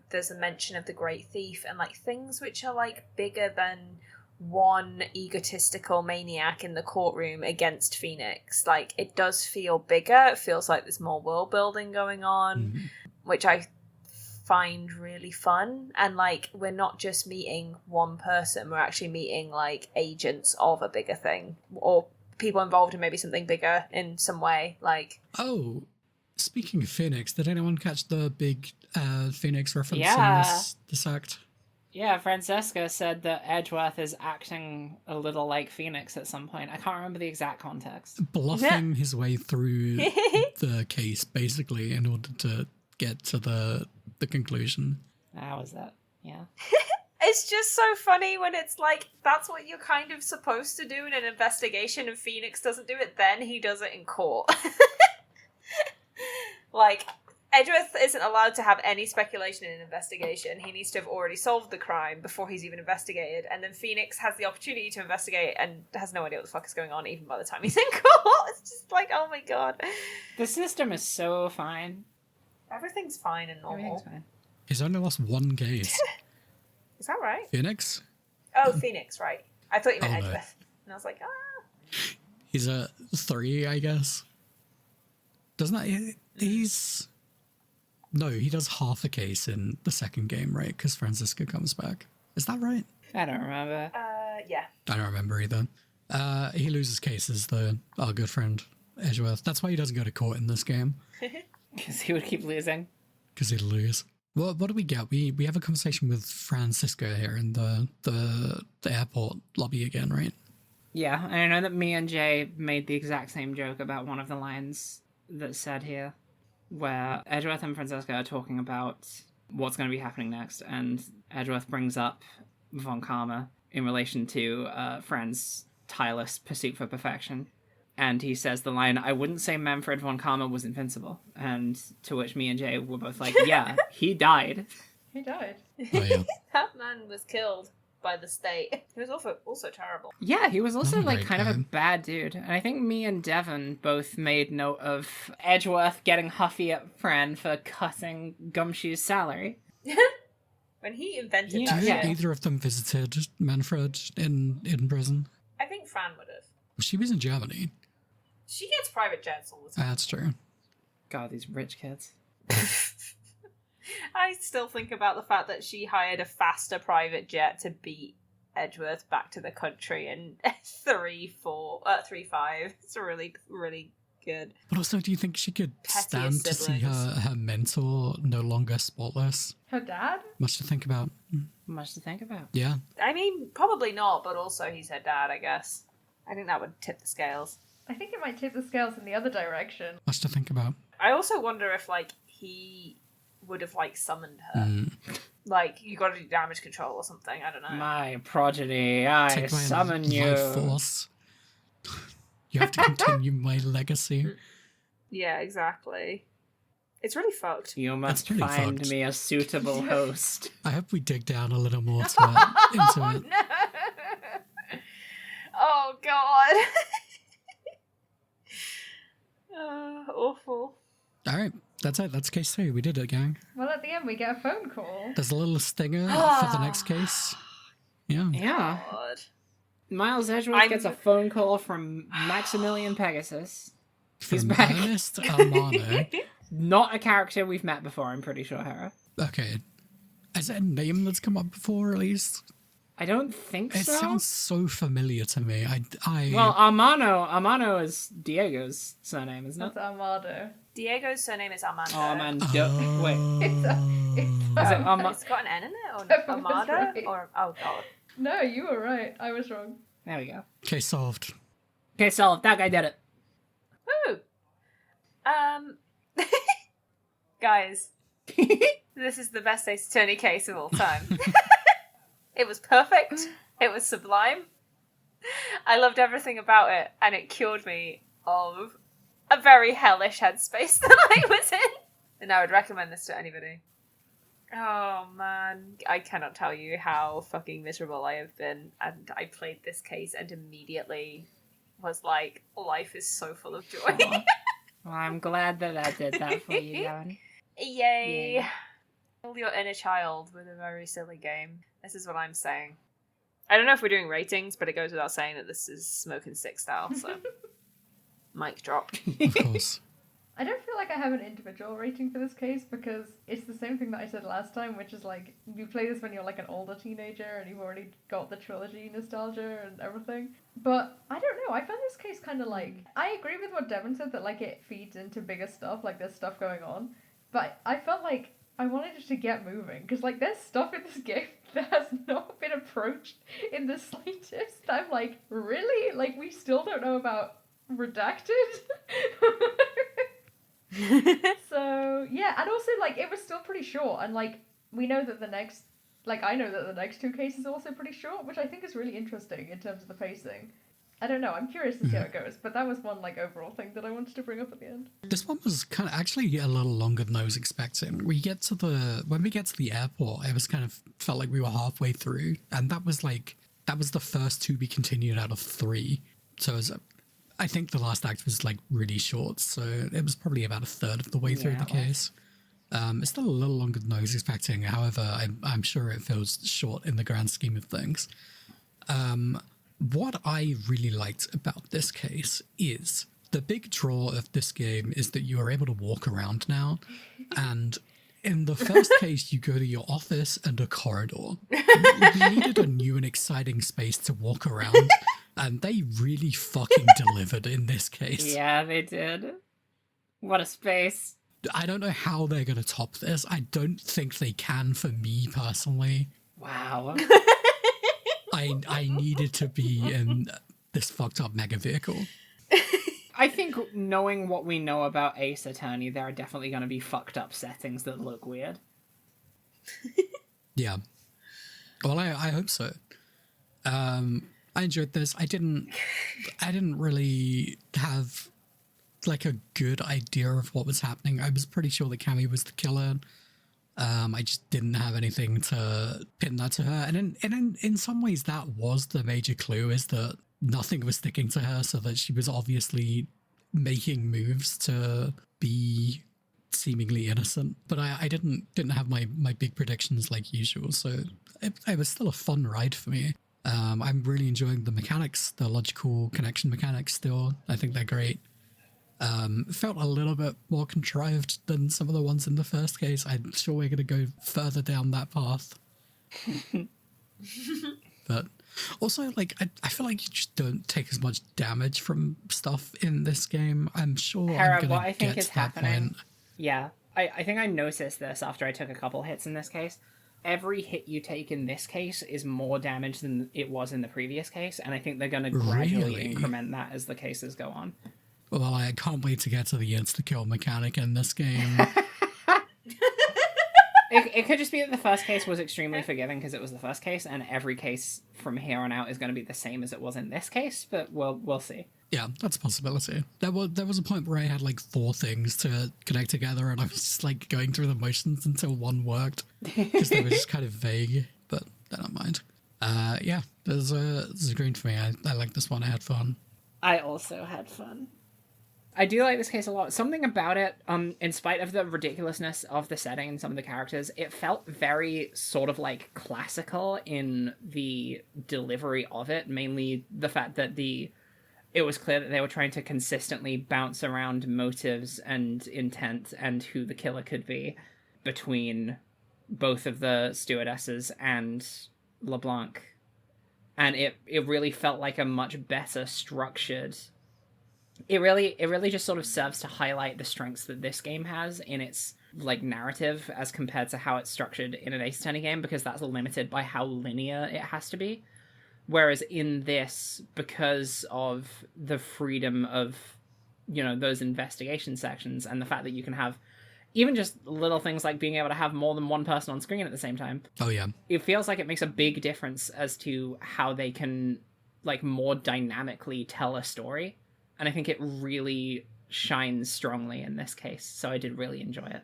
there's a mention of the Great Thief and things which are bigger than one egotistical maniac in the courtroom against Phoenix. It does feel bigger. It feels like there's more world building going on, which I find really fun. And like, we're not just meeting one person, we're actually meeting like agents of a bigger thing, or people involved in maybe something bigger in some way. Like, Oh, speaking of Phoenix, did anyone catch the big Phoenix reference Yeah. in this act? Yeah, Francesca said that Edgeworth is acting a little like Phoenix at some point. I can't remember the exact context. Bluffing his way through the case, basically, in order to get to the conclusion. How was that? Yeah. it's just so funny when it's like, that's what you're kind of supposed to do in an investigation, and Phoenix doesn't do it then, he does it in court. Like, Edgeworth isn't allowed to have any speculation in an investigation. He needs to have already solved the crime before he's even investigated, and then Phoenix has the opportunity to investigate and has no idea what the fuck is going on even by the time he's in court. It's just like, oh my god. The system is so fine. Everything's fine and normal. Everything's fine. He's only lost one case. Is that right? Phoenix? Oh, Phoenix, right. I thought you meant Oh, no. Edgeworth. And I was like, He's a 3, I guess. Doesn't that... He's... No, he does half a case in the second game, right? Because Francisca comes back. Is that right? I don't remember. yeah. I don't remember either. He loses cases, though, our good friend Edgeworth. That's why he doesn't go to court in this game. Because he would keep losing. Because he'd lose. Well, what do we get? We have a conversation with Francisco here in the airport lobby again, right? Yeah, and I know that me and Jay made the exact same joke about one of the lines that's said here, where Edgeworth and Francesca are talking about what's going to be happening next, and Edgeworth brings up Von Karma in relation to Fran's tireless pursuit for perfection. And he says the line, "I wouldn't say Manfred von Karma was invincible." And to which me and Jay were both like, yeah, he died. He died. Oh, yeah. That man was killed by the state. He was also terrible. Yeah, he was also Not a like great kind of a guy. bad dude. And I think me and Devon both made note of Edgeworth getting huffy at Fran for cutting Gumshoe's salary. When he invented Yeah. that Do shit, either of them visited Manfred in prison? I think Fran would have. She was in Germany. She gets private jets all the time. That's true. God, these rich kids. I still think about the fact that she hired a faster private jet to beat Edgeworth back to the country in 3-5. It's really, really good. But also, do you think she could Pettiest stand to see siblings. her mentor no longer spotless? Her dad? Much to think about. Much to think about. Yeah. I mean, probably not, but also he's her dad, I guess. I think that would tip the scales. I think it might tip the scales in the other direction. Much to think about. I also wonder if, like, he would have, like, summoned her. Mm. Like, you gotta do damage control or something, I don't know. My progeny, I Take my summon life you. force. You have to continue my legacy. Yeah, exactly. It's really fucked. You must really find fucked. me a suitable host. I hope we dig down a little more to it, into it. No! Oh, God. Awful. All right, that's it. That's case 3. We did it, gang. Well, at the end, we get a phone call. There's a little stinger for the next case. Yeah. Yeah. God. Miles Edgeworth gets a phone call from Maximilian Pegasus. He's From back. Ernest Armano. Not a character we've met before, I'm pretty sure, Hera. Okay. Is it a name that's come up before, at least? I don't think It so. sounds so familiar to me. Well, Armano is Diego's surname, isn't it? That's Armado. Diego's surname is Armando. Armando. Oh. Wait. It's Is it Armando? It's got an N in it? Or That's Armado? right. Or, oh, God. No, you were right. I was wrong. There we go. Case solved. Okay, so that guy did it. Woo! Guys, this is the best Ace Attorney case of all time. It was perfect. It was sublime. I loved everything about it, and it cured me of a very hellish headspace that I was in. And I would recommend this to anybody. Oh man, I cannot tell you how fucking miserable I have been, and I played this case and immediately was like, life is so full of joy. Aw. Well, I'm glad that I did that for you, Gavin. Yay. Yay. Kill your inner child with a very silly game. This is what I'm saying. I don't know if we're doing ratings, but it goes without saying that this is Smoke and Stick style, so. Mic drop. Of course. I don't feel like I have an individual rating for this case because it's the same thing that I said last time, which is like, you play this when you're like an older teenager and you've already got the trilogy nostalgia and everything. But I don't know, I found this case kind of like, I agree with what Devin said that like it feeds into bigger stuff, like there's stuff going on. But I felt like I wanted it to get moving because like there's stuff in this game that has not been approached in the slightest. I'm like, really? Like we still don't know about Redacted? So yeah, and also like it was still pretty short, and like we know that I know that the next two cases are also pretty short, which I think is really interesting in terms of the pacing. I don't know, I'm curious to see how it goes, but that was one like overall thing that I wanted to bring up at the end. This one was kind of actually a little longer than I was expecting. When we get to the airport, it was kind of felt like we were halfway through, and that was the first to be continued out of 3. So it was, I think the last act was like really short, so it was probably about a third of the way through the case. It's still a little longer than I was expecting. However, I'm sure it feels short in the grand scheme of things. What I really liked about this case is the big draw of this game is that you are able to walk around now. And in the first case, you go to your office and a corridor. You needed a new and exciting space to walk around. And they really fucking delivered in this case. Yeah, they did. What a space. I don't know how they're going to top this. I don't think they can for me personally. Wow. I needed to be in this fucked up mega vehicle. I think knowing what we know about Ace Attorney, there are definitely going to be fucked up settings that look weird. Yeah. Well, I hope so. I enjoyed this. I didn't really have like a good idea of what was happening. I was pretty sure that Cammy was the killer. I just didn't have anything to pin that to her. And in some ways that was the major clue, is that nothing was sticking to her, so that she was obviously making moves to be seemingly innocent. But I didn't have my big predictions like usual, so it was still a fun ride for me. I'm really enjoying the mechanics, the logical connection mechanics still. I think they're great. Felt a little bit more contrived than some of the ones in the first case. I'm sure we're going to go further down that path. But also, like, I feel like you just don't take as much damage from stuff in this game. I'm sure Hera, I'm what going I to think get is to that happening... point. Yeah, I think I noticed this after I took a couple hits in this case. Every hit you take in this case is more damage than it was in the previous case, and I think they're going to gradually Really? increment that as the cases go on. Well, I can't wait to get to the insta-kill mechanic in this game. It could just be that the first case was extremely forgiving because it was the first case, and every case from here on out is going to be the same as it was in this case, but we'll see. Yeah, that's a possibility. There was a point where I had like 4 things to connect together, and I was just like going through the motions until one worked because they were just kind of vague. But I don't mind. Yeah, this is green for me. I like this one. I had fun. I also had fun. I do like this case a lot. Something about it, in spite of the ridiculousness of the setting and some of the characters, it felt very sort of like classical in the delivery of it. Mainly the fact that it was clear that they were trying to consistently bounce around motives and intent and who the killer could be between both of the stewardesses and LeBlanc. And it really felt like a much better structured... It really just sort of serves to highlight the strengths that this game has in its like narrative as compared to how it's structured in an Ace Attorney game, because that's limited by how linear it has to be. Whereas in this, because of the freedom of, you know, those investigation sections and the fact that you can have even just little things like being able to have more than one person on screen at the same time. Oh yeah. It feels like it makes a big difference as to how they can like more dynamically tell a story. And I think it really shines strongly in this case. So I did really enjoy it.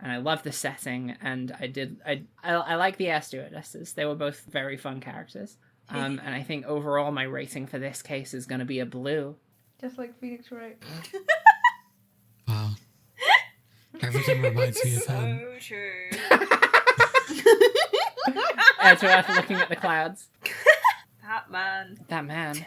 And I love the setting, and I like the air stewardesses. They were both very fun characters. And I think overall my rating for this case is going to be a blue. Just like Phoenix Wright. Wow. Everything reminds me of him. So true. Edgeworth looking at the clouds. That man. That man.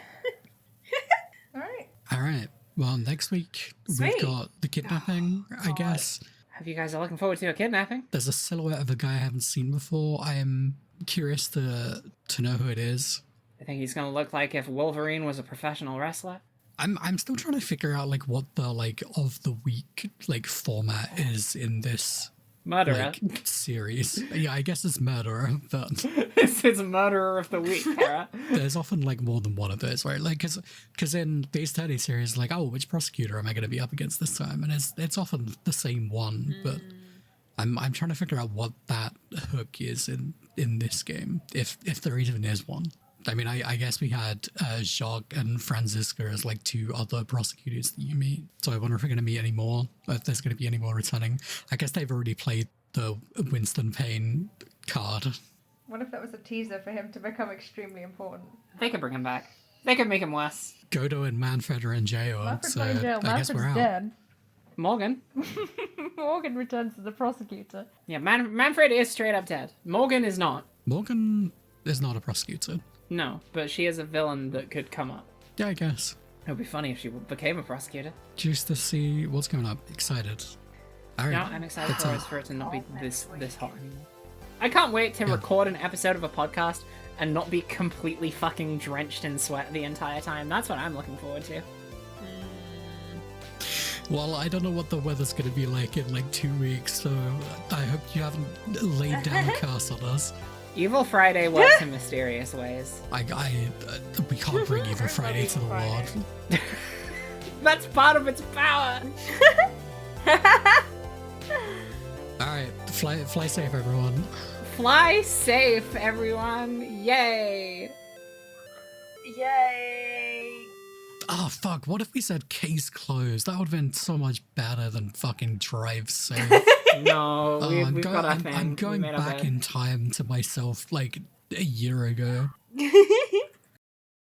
Alright. All right. Well, next week Sweet. we've got the kidnapping, I God. guess. Hope you guys are looking forward to a kidnapping. There's a silhouette of a guy I haven't seen before. I am curious to know who it is. I think he's gonna look like if Wolverine was a professional wrestler. I'm still trying to figure out like what the like of the week like format is in this Murderer. like series. Yeah, I guess it's murderer, but This is Murderer of the Week, Kara. there's often like more than one of those, right? Like, because in the study series, like, oh, which prosecutor am I going to be up against this time? And it's often the same one, but I'm trying to figure out what that hook is in this game, if there even is one. I mean, I guess we had Jacques and Franziska as like two other prosecutors that you meet. So I wonder if we're going to meet any more, if there's going to be any more returning. I guess they've already played the Winston Payne card. What if that was a teaser for him to become extremely important? They could bring him back. They could make him worse. Godo and Manfred are in jail, Manfred's so not in jail. I guess Manfred's we're out. dead. Morgan. Morgan returns as the prosecutor. Yeah, Manfred is straight up dead. Morgan is not. Morgan is not a prosecutor. No, but she is a villain that could come up. Yeah, I guess. It would be funny if she became a prosecutor. Just to see what's coming up. Excited. All right. No, I'm excited That's for it to not be this hot anymore. Week. I can't wait to Yeah. record an episode of a podcast and not be completely fucking drenched in sweat the entire time. That's what I'm looking forward to. Well, I don't know what the weather's going to be like in like 2 weeks, so I hope you haven't laid down a curse on us. Evil Friday works in mysterious ways. We can't bring Evil Friday to the Lord. That's part of its power. All right, fly safe, everyone. Fly safe, everyone. Yay. Yay! Oh fuck! What if we said case closed? That would have been so much better than fucking drive safe. No, Oh, we've got our thing. I'm We going made our back bed. in time to myself like a year ago.